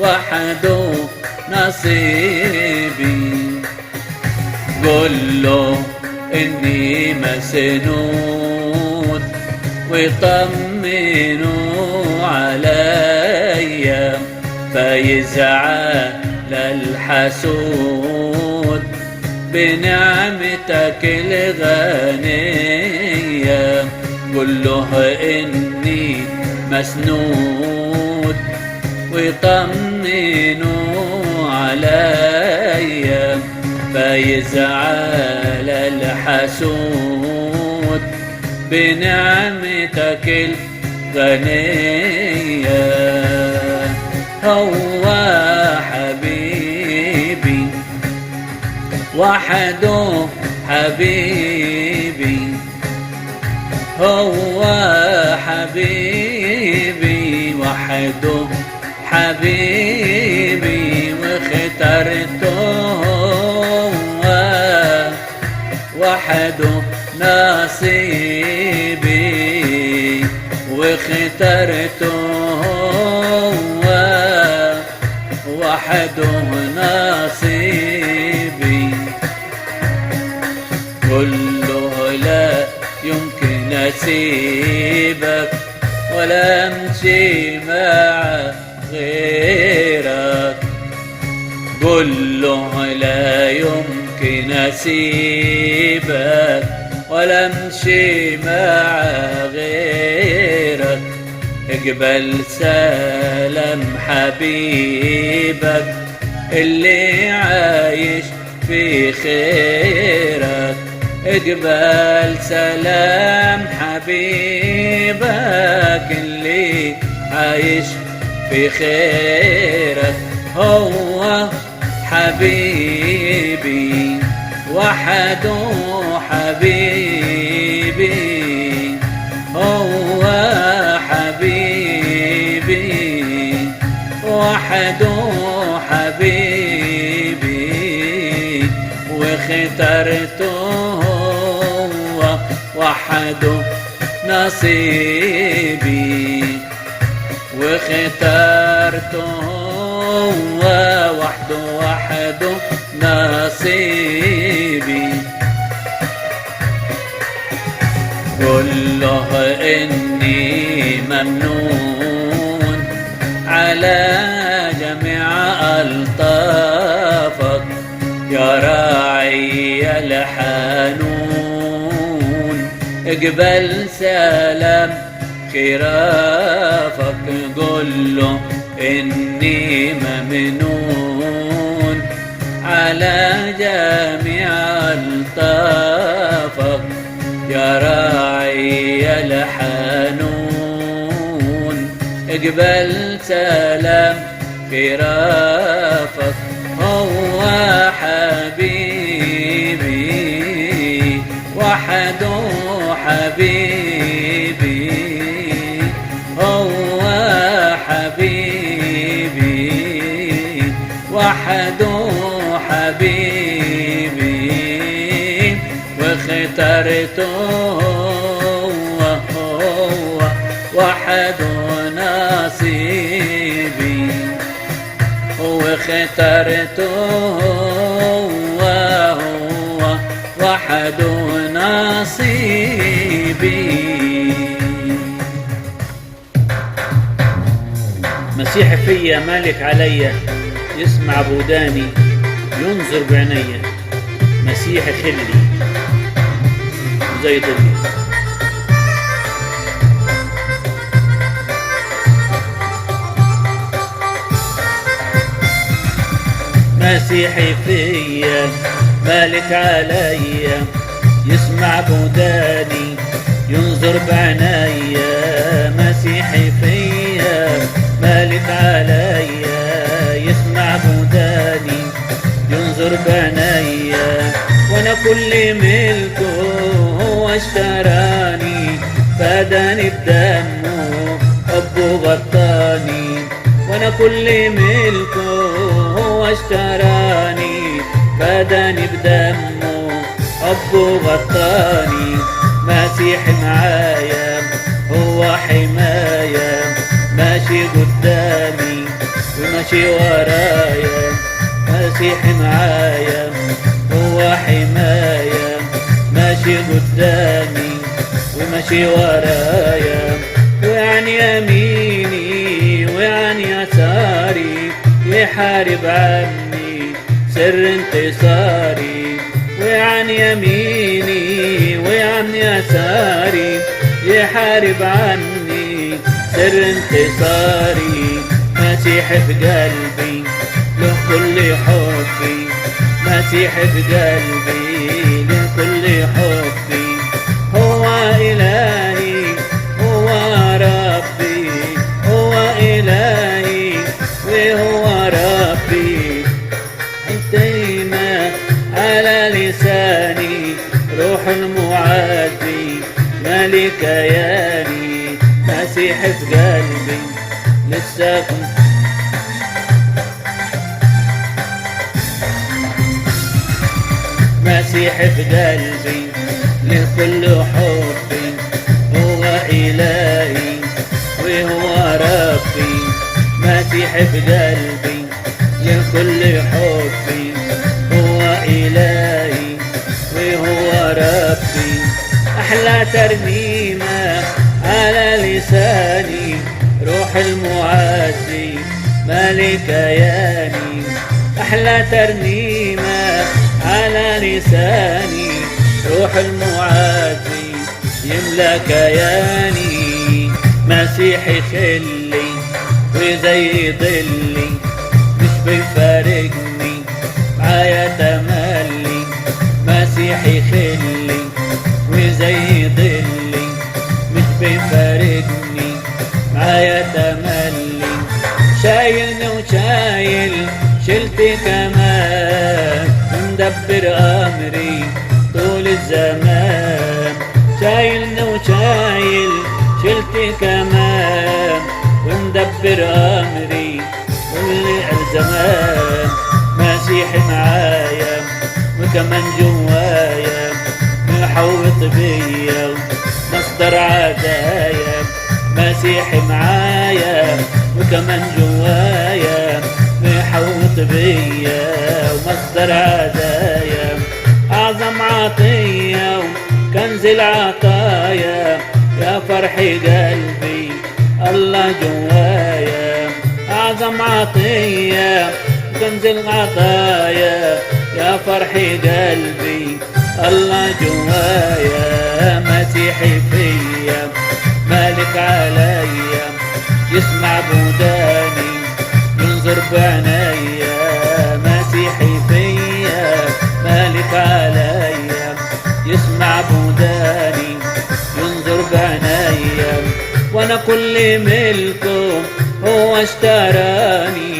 وحده نصيبي. قل له إني مسنود ويطمنوا عليا، فيزعل الحسود بنعمتك الغنية. قل له إني مسنود ويطمنوا عليا، فيزعل الحسود بنعمتك الغنية. هو حبيبي وحده حبيبي، هو حبيبي وحده حبيبي، واخترته هو وحده نصيبي، واخترته هو وحده نصيبي. كله لا يمكن أسيبك ولا أمشي مع غيرك، قل له لا يمكن أسيبك ولا أمشي مع غيرك. اقبل سلام حبيبك اللي عايش في خيرك، اقبل سلام حبيبك اللي عايش في خيرك. هو حبيبي وحده حبيبي، هو حبيبي وحده حبيبي، واخترته هو وحده نصيبي واخترته هو وحده نصيبي. قل له إني ممنون على جميع ألطافك يا راعي الحنون. اقبل سلام خرافك قل له إني ممنون على جميع ألطافك يا راعي الحنون. اقبل سلام خرافك هو حبيبي وحده حبيبي هو حبيبي وحده حبيبي واخترته هو وحده نصيبي واخترته هو وحده نصيبي. مسيح فيا مالك عليا يسمع بوداني ينظر بعينيا. مسيح خلي زي ضلي. مسيحي فيا مالك عليا يسمع بوداني ينظر بعينيا. مسيحي فيا مالك عليا يسمع بوداني ينظر بعينيا. وانا كل ملكه هو اشتراني فداني بدمه حبه غطاني. وانا كل ملكه هو اشتراني فداني بدمه حبه غطاني. مسيح معايا هو حماية ماشي قدامي وماشي ورايا. مسيح معايا هو حماية ماشي قدامي وماشي ورايا. وعن يميني وعن يساري يحارب عني سر انتصاري. وعن يميني وعن يساري يحارب عني سر انتصاري. مسيح في قلبي له كل حبي. مسيح في قلبي له كل حبي. هو إلهي هو ربي هو إلهي وهو ربي. انتيما على لساني روح المعزي مالك كياني. مسيح في قلبي لسه كنت مسيح في قلبي لكل حبي. هو إلهي وهو ربي. مسيح في قلبي لكل حبي. هو إلهي وهو ربي. أحلى ترنيمة على لساني روح المعزي مالك كياني. أحلى ترنيمة على لساني روح المعزي يملى كياني. مسيحي خلي وزي ضلي مش بيفارقني معايا تملي. مسيحي خلي وزي ضلي مش بيفارقني معايا تملي. شايلني وشايل شلتي كمان مدبر أمري طول الزمان. شايلني وشايل شلتي كمان ومدبر أمري كل الزمان. مسيحي معايا وكمان جوايا محوط بيا مصدر عزايا، مسيحي معايا وكمان جوايا محوط بيا ومصدر عزايا، أعظم عطية وكنز العطايا، يا فرح قلبي الله جوايا، أعظم عطية كنز العطايا، يا فرح قلبي الله جوايا، مسيحي فيا مالك عليا، يسمع بوداني ينظر بعينيا، مسيحي فيا مالك عليا، يسمع بوداني ينظر بعينيا، وانا كل ملكه هو اشتراني،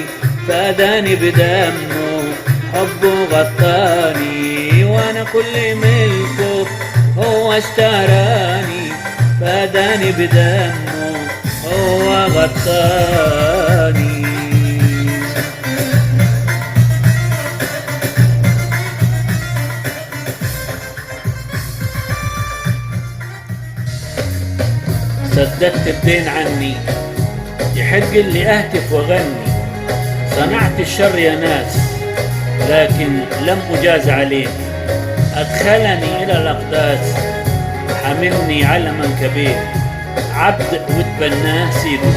فاداني بدمه حبه غطاني، وانا كل ملكه هو اشتراني، فاداني بدمه هو غطاني. سددت الدين عني، يحق اللي اهتف واغني، صنعت الشر يا ناس لكن لم اجاز عليه، ادخلني الى الاقداس حملني على منكبيه، عبد وتبناه سيده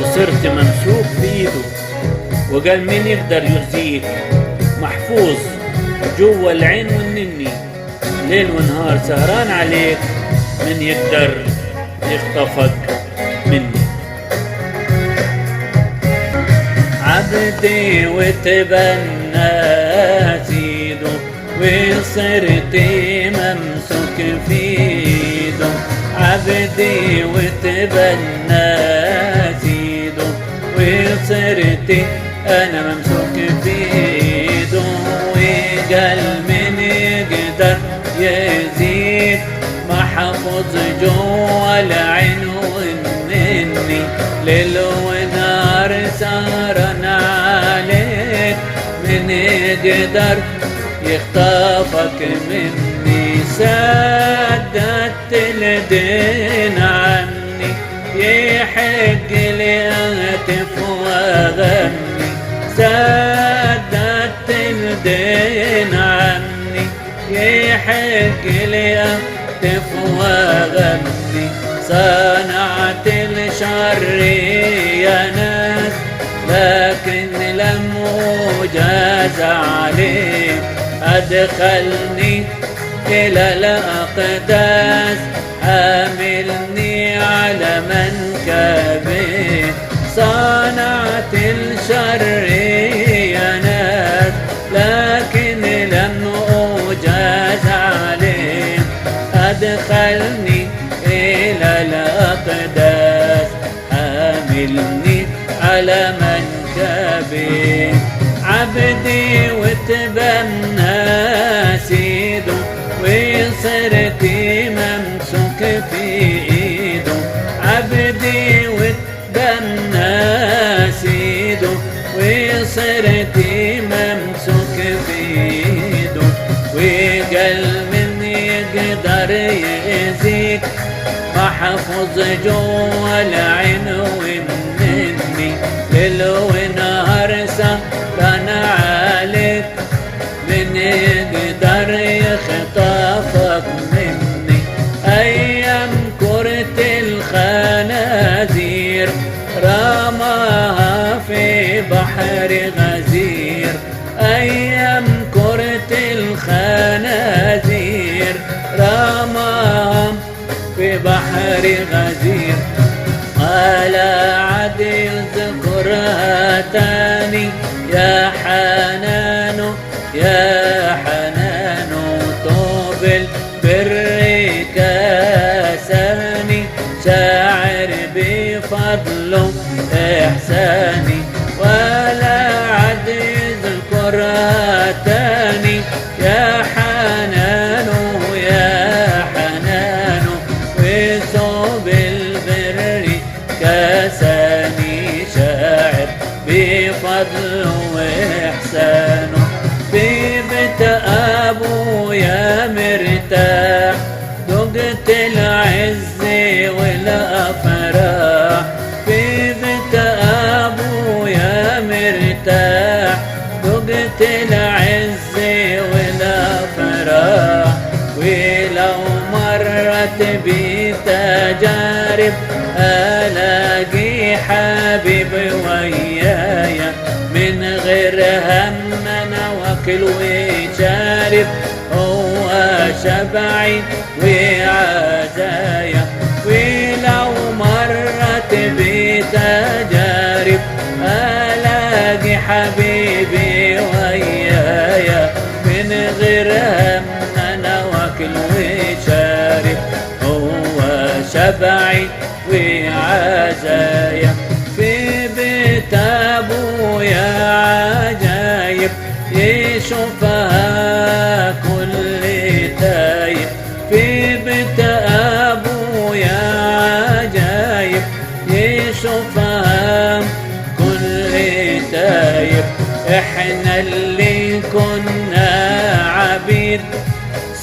وصرت ممسوك بايده، وقال مين يقدر يؤذيك، محفوظ جوا العين والنني، ليل ونهار سهران عليك، من يقدر يخطفك مني. عبدي وتبنى سيده وصرت ممسوك في ايده، عبدي وتبنى سيده وصرت انا ممسوك في ايده، وقال من يقدر يزيد، محفوظ جوا العين والنني، ليل ونهار سهران عليك، من يقدر يخطفك مني، سددت الدين عني، يحق لي اهتف واغني، سددت الدين عني، يحق لي اهتف واغني، صنعت الشر يا ناس لكن لم أجاز عليه، أدخلني إلى الأقداس حاملني على منكبه، صنعت الشر يا ناس لكن لم أجاز عليه، أدخلني إلى الأقداس حاملني على منكبه، عبدي وتبنى سيده وصرت ممسوك في ايده، عبدي وتبنى سيده وصرت ممسوك في ايده، وقال من يقدر يأذيك، محفوظ جوا العين والنني، ليل ونهار سهران عليك، من يقدر يخطفك مني، ايام كرة الخنازير رماها في بحر غزير، ايام كرة الخنازير رماها في بحر غزير، قال عد يذكرها تاني، يا حنان يا حنان طوب البر كاساني، شاعر بفضله إحساني، ولا عد يذكرها تاني، يا حنان يا حنان وثوب البر كاساني، شاعر بفضله وإحسانه، في بيت أبويا مرتاح، دقت العز ولو مرت بي تجارب ألاقي حبيب ويايا من غير هم أنا واكل وشارب هو شبعي وعزايا ولو مرت بي تجارب ألاقي حبيبي ويايا من غير هم أنا واكل وشارب هو شبعي وعزايا في بيت أبويا عجايب يشوفها كل تايب في بيت أبويا عجايب يشوفها كل تايب احنا اللي كنا عبيد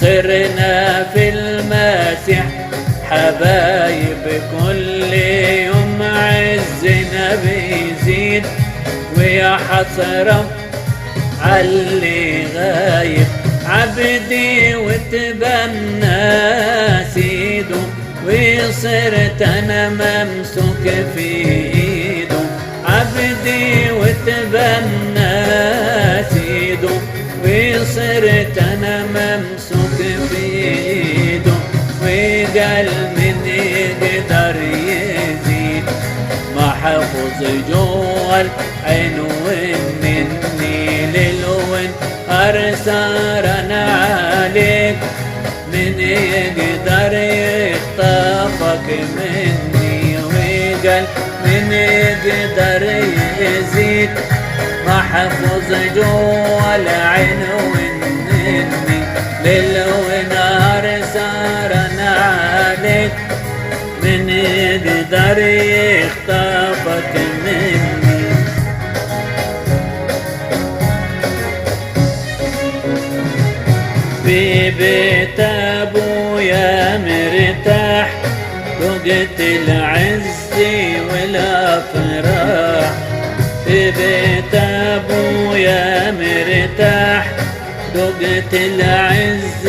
صرنا في المسيح حبايب كل يوم عزنا بيزيد ويا حسرة عاللي غايب عبدي وتبنى سيده وصرت انا ممسوك في ايده عبدي وتبنى سيده وصرت انا ممسوك في ايده وقال من يقدر يزيد ما حفظ جوا العين مني للون أرسارنا عليك من يقدر يخطفك مني وقال من يقدر يزيد ما حفظ جوا العين مني للون أرسارنا عليك من يقدر يخطفك مني في بيت أبويا مرتاح وقت العز والأفراح في بيت أبويا مرتاح وقت العز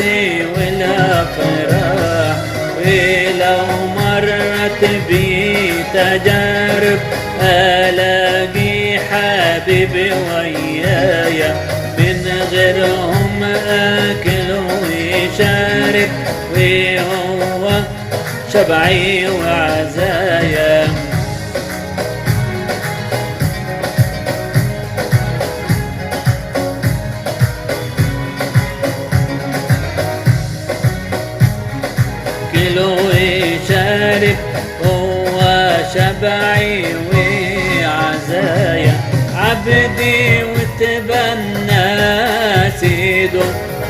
والأفراح ولو مرت بي تجارب ألاقي حبيبي ويايا من غيرهم أكل وشارب وهو شبعي وعزايا كل وشارب هو شبعي وعزايا عبدي وتبنى سيده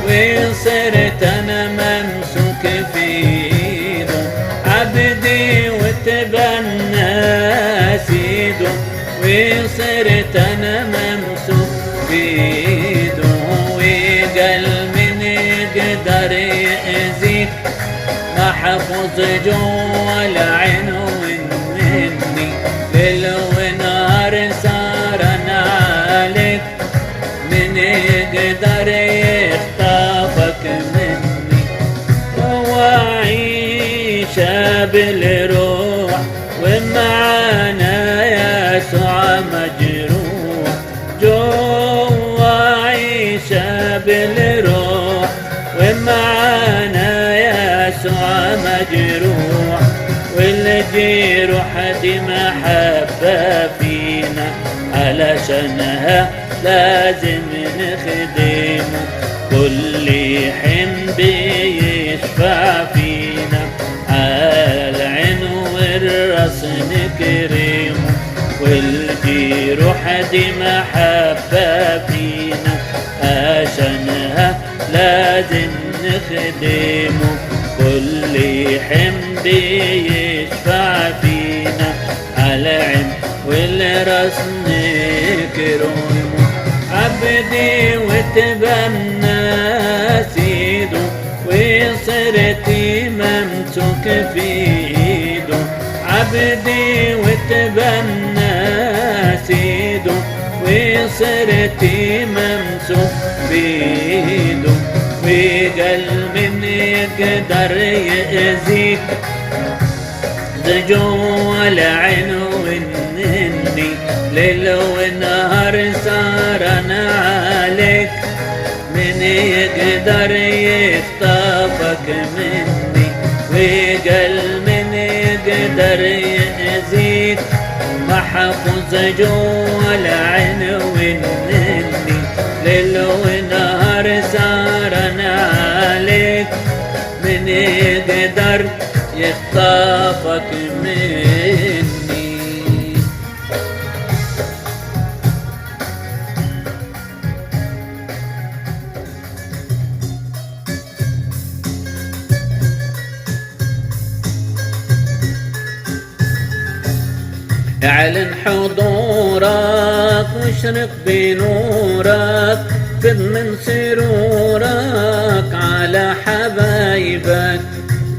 وصرت انا ممسوك في ايده عبدي وتبنى سيده وصرت انا ممسوك في ايده وقال من يقدر يأذيك ما حفظ جوا العين مني ليل ونهار سهران عليك من يقدر يخطفك مني وعيشة بالروح ومعانا يسوع مجروح جوا عيشة بالروح ومعانا يسوع مجروح والجروح دي محبة فينا علشانها لازم نخدمه كل حين بيشفع فينا على العين والراس نكرمه والجروح دي محبة فينا عشانها لازم نخدمه كل حين بيشفع فينا على العين والراس نكرمه عبدي وتبنى سيده وصرت ممسوك في ايده عبدي وتبنى سيده وصرت ممسوك في ايده وقال من يقدر يأذيك ده جوا العين وإني ليل ونهار سهران عليك من يقدر يخطفك مني وقال من يقدر يأذيك محفوظ جوا العين وإني ليل ونهار سهران عليك من يقدر يخطفك مني. اعلن حضورك واشرق بنورك فض من سرورك على حبايبك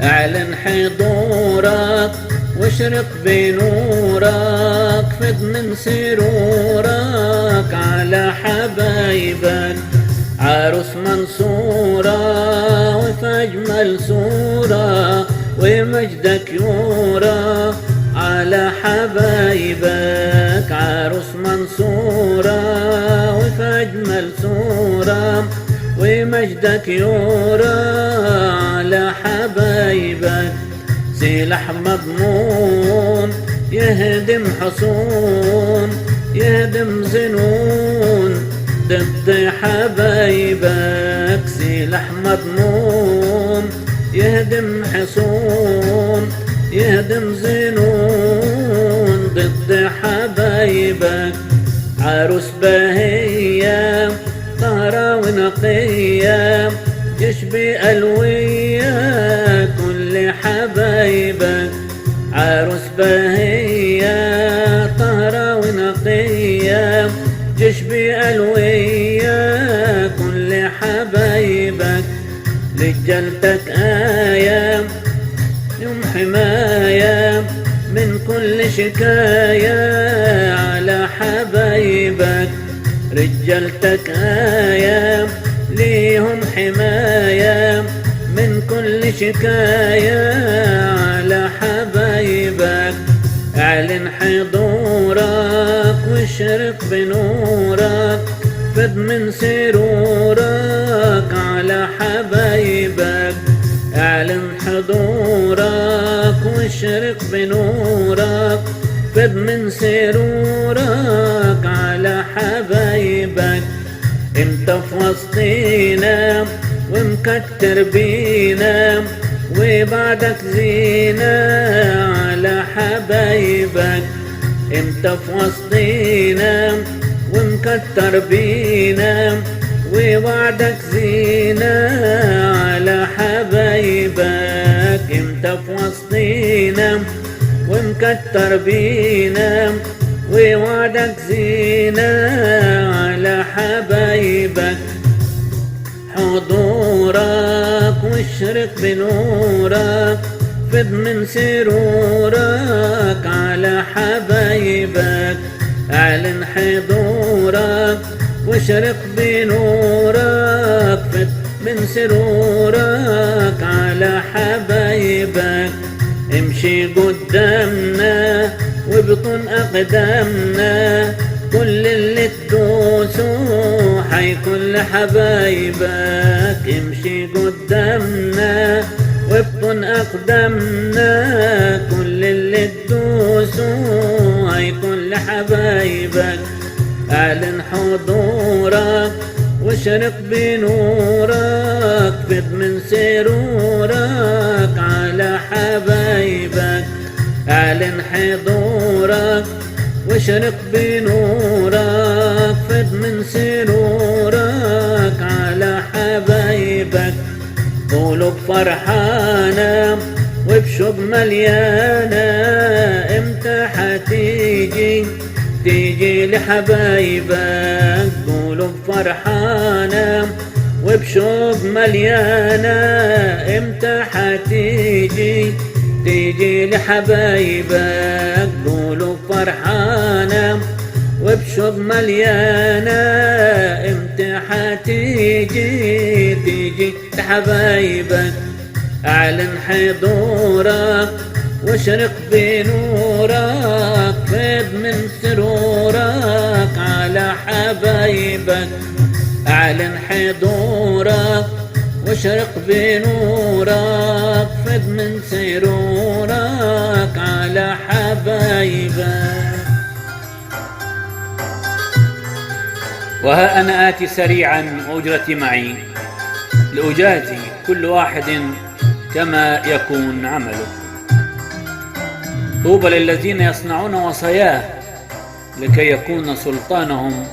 اعلن حضورك واشرق بنورك فض من سرورك على حبايبك عروس منصورة وفي أجمل صورة ومجدك يورى على حبايبك عروس منصورة وفي أجمل صورة ومجدك يورى على حبايبك سلاح مضمون يهدم حصون يهدم زنون ضد حبايبك سلاح مضمون يهدم حصون يهدم زنون ضد حبايبك عروس بهية طهرة ونقية يشبه ألوية كل حبايبك عروس بهية طهرة ونقية يشبه ألوية كل حبايبك رجالتك آية يوم حماية من كل شكاية على حبايبك رجالتك آية ليهم حماية من كل شكاية على حبايبك اعلن حضورك واشرق بنورك فض من سرورك على حبايبك اعلن حضورك واشرق بنورك فض من سرورك على حبايبك انت في وسطينا ومكتر بينا وبعدك زينة على حبايبك انت في وسطينا ومكتر بينا وبعدك زينة على حبايبك انت في وسطينا ومكتر بينا ووعدك زينة على حبايبك حضورك واشرق بنورك فض من سرورك على حبايبك اعلن حضورك واشرق بنورك فض من سرورك على حبايبك امشي قدامنا وبطن أقدامنا كل اللي تدوسه حيكون لحبايبك امشي قدامنا وبطن أقدامنا كل اللي تدوسه حيكون لحبايبك اعلن حضورك واشرق بنورك فض من سرورك على حبايبك اعلن حضورك واشرق بنورك فض من سرورك على حبايبك قلوب فرحانة وبشوق مليانة امتى حتيجي تيجي لحبايبك قلوب فرحانة وبشوق مليانة امتى حتيجي تيجي لحبايبك قلوب فرحانة وبشوق مليانة امتى حتيجي تيجي حبايبك، اعلن حضورك واشرق بنورك، فيض من سرورك على حبايبك، اعلن حضورك واشرق بنورك، فيض من سرورك على حبايبك. وها أنا آتي سريعا وأجرتي معي، لأجازي كل واحد كما يكون عمله. طوبى للذين يصنعون وصاياه لكي يكون سلطانهم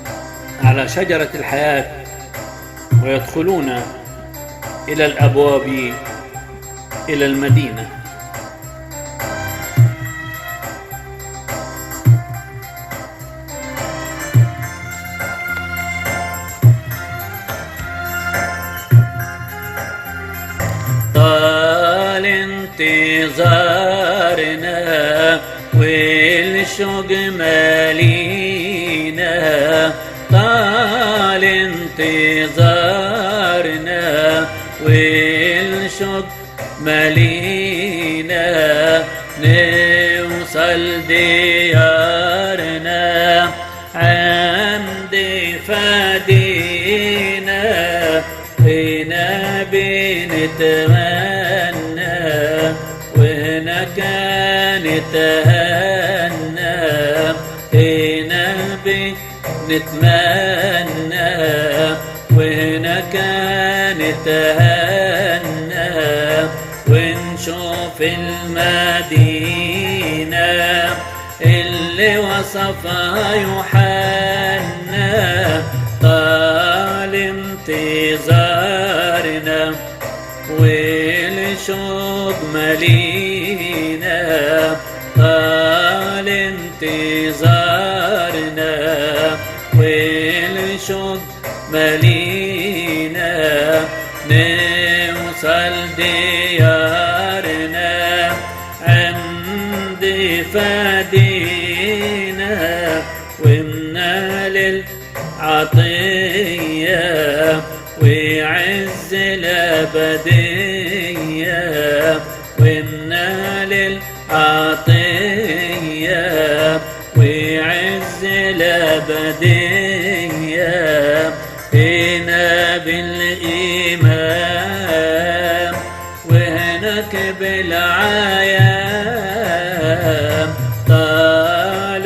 على شجرة الحياة، ويدخلون إلى الأبواب إلى المدينة. طال انتظارنا والشوق مالينا، طال انتظارنا والشوق مالينا، نوصل ديارنا عند فادينا، هنا بنتمنى وهناك نتهنى، هنا بنتمنى وهناك نتهنى، ونشوف المدينة اللي وصفها يوحنا. طال انتظارنا والشوق مالينا، طال انتظارنا والشوق مالينا، نوصل ديارنا عند فادينا، وننال العطية وعز الأبدية، وننال العطية وعز الأبدية، هنا بالإيمان وهناك بالعيان. طال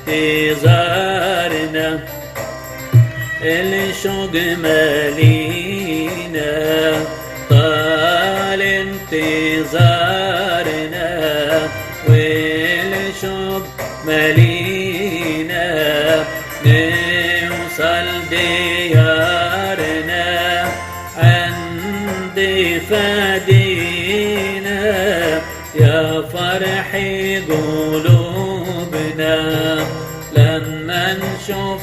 انتظارنا الشوق مالينا، طال انتظارنا والشوق مالينا، نوصل ديارنا عند فادينا، يا فرح قلوبنا لما نشوف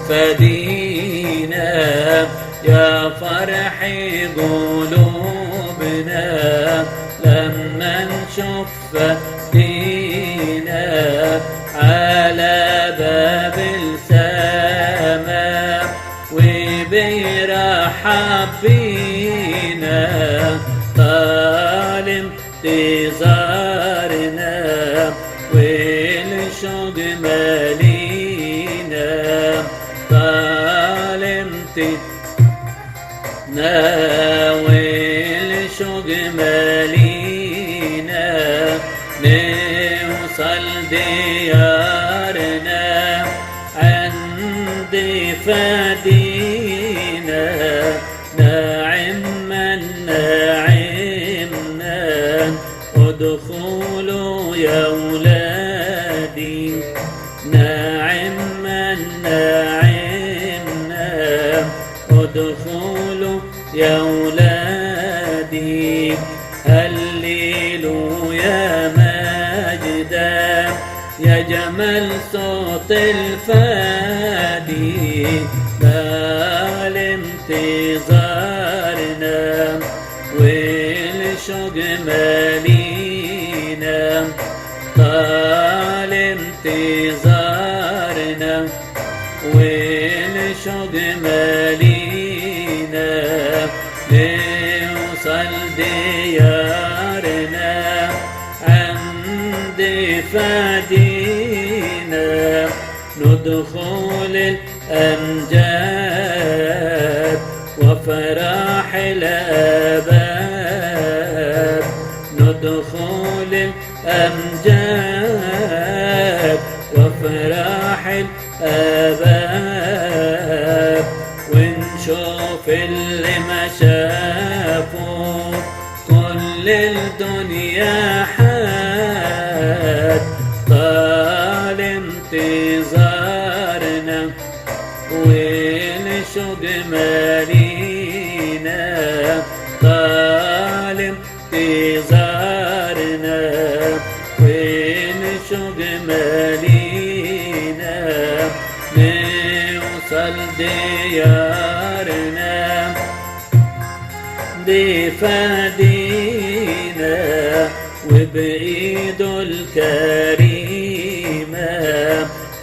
فدينا، يا فرح قلوبنا لما نشوف فدينا، على باب السماء وبيرحب بينا. طال انتظارنا والشوق مالينا، طال انتظارنا والشوق مالينا، نوصل ديارنا عند فادينا، ناعما ناعمنا ادخلوا يا ولادي، ناعما ناعمنا ادخلوا يا ولادي، هللوا يا مجدا يا جمال صوت الفادي، طال انتظارنا والشوق مالينا، طال انتظارنا والشوق مالينا، فادينا ندخل الأمجاد وفرح الآباد، ندخل الأمجاد وفرح الآباد، ونشوف اللي ما شافوا كل الدنيا حاد. طال انتظارنا والشوق مالينا، طال انتظارنا والشوق مالينا، نوصل ديارنا دي فادينا وبإيده الكريمة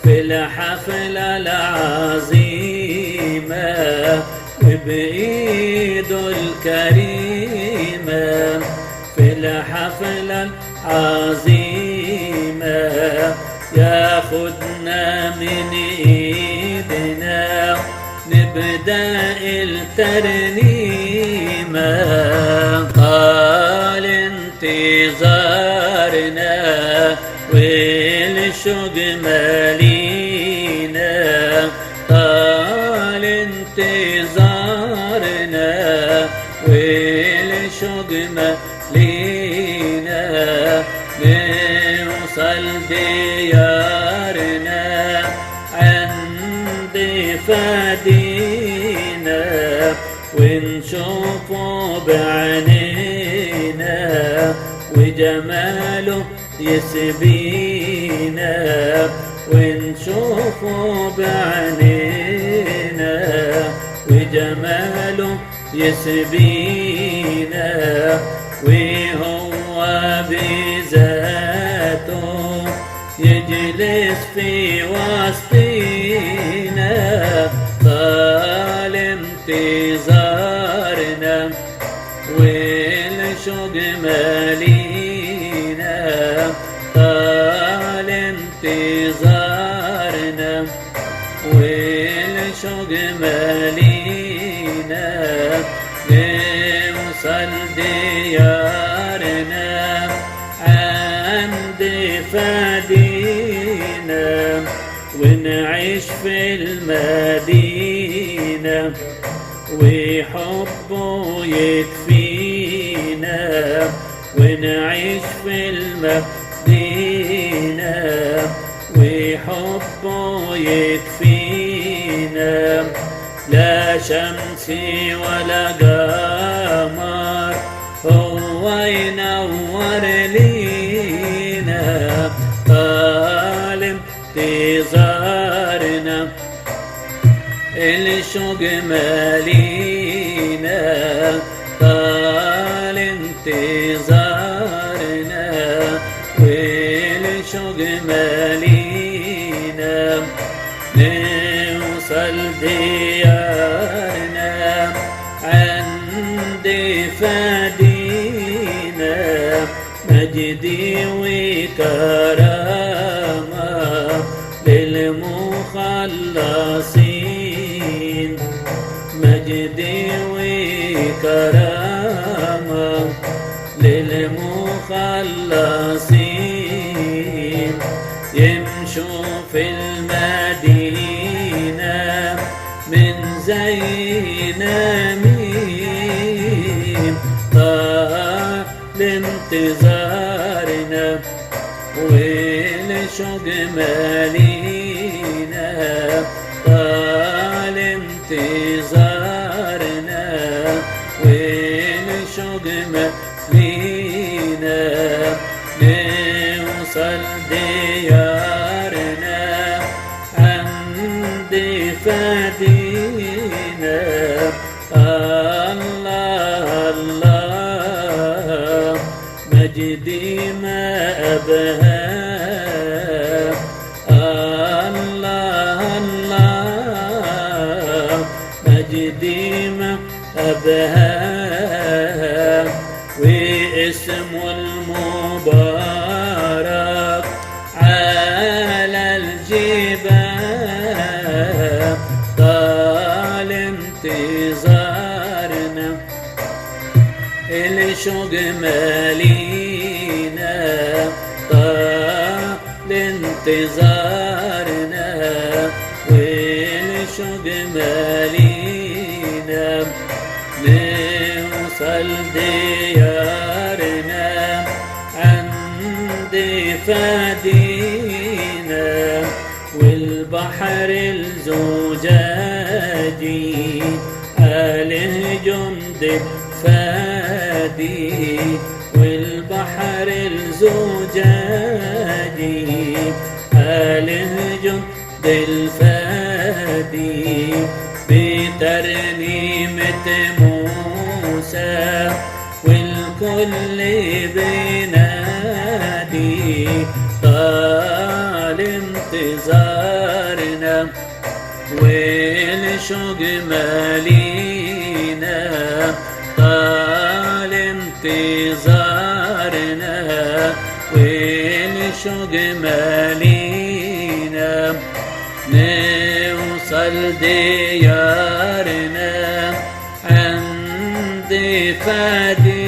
في الحفلة العظيمة، وبإيده الكريمة في الحفلة العظيمة، ياخدنا من إيدنا نبدأ الترنيمة. طال انتظارنا والشوق مالينا، طال انتظارنا والشوق مالينا، نوصل ديارنا عند فادينا، ونشوفه بعينينا وجماله يسبينا، ونشوفه بعينينا وجماله يسبينا، وهو بذاته يجلس في وسطينا. طال انتظارنا والشوق مالينا، طال انتظارنا والشوق مالينا، نوصل ديارنا عند فادينا، ونعيش في المدينة وحبه يكفينا، ونعيش في المدينة وحبه يكفينا، لا شمس ولا قمر هو ينور لينا. طال انتظارنا الشوق مالينا، طال انتظارنا والشوق مالينا، نوصل ديارنا عند فادينا، مجدي وكرامة للمخلصين، مجدي وكرامة للمخلصين، يمشوا في المدينة من زينميم. طال انتظارنا والشوق مالينا، طال انتظارنا والشوق مالينا، نوصل ديارنا عند فادينا. الله الله مجدي ما أبهى، الله الله مجدي ما أبهى، واسمه المبارك مالينا طال انتظارنا والشوق مالينا نوصل ديارنا عند فادينا والبحر الزجاجي آله جند فادي والبحر الزجاجي آله جند الفادي بترنيمة موسى والكل بينادي طال انتظارنا والشوق مالينا طال انتظارنا والشوق مالينا نوصل ديارنا عند فادي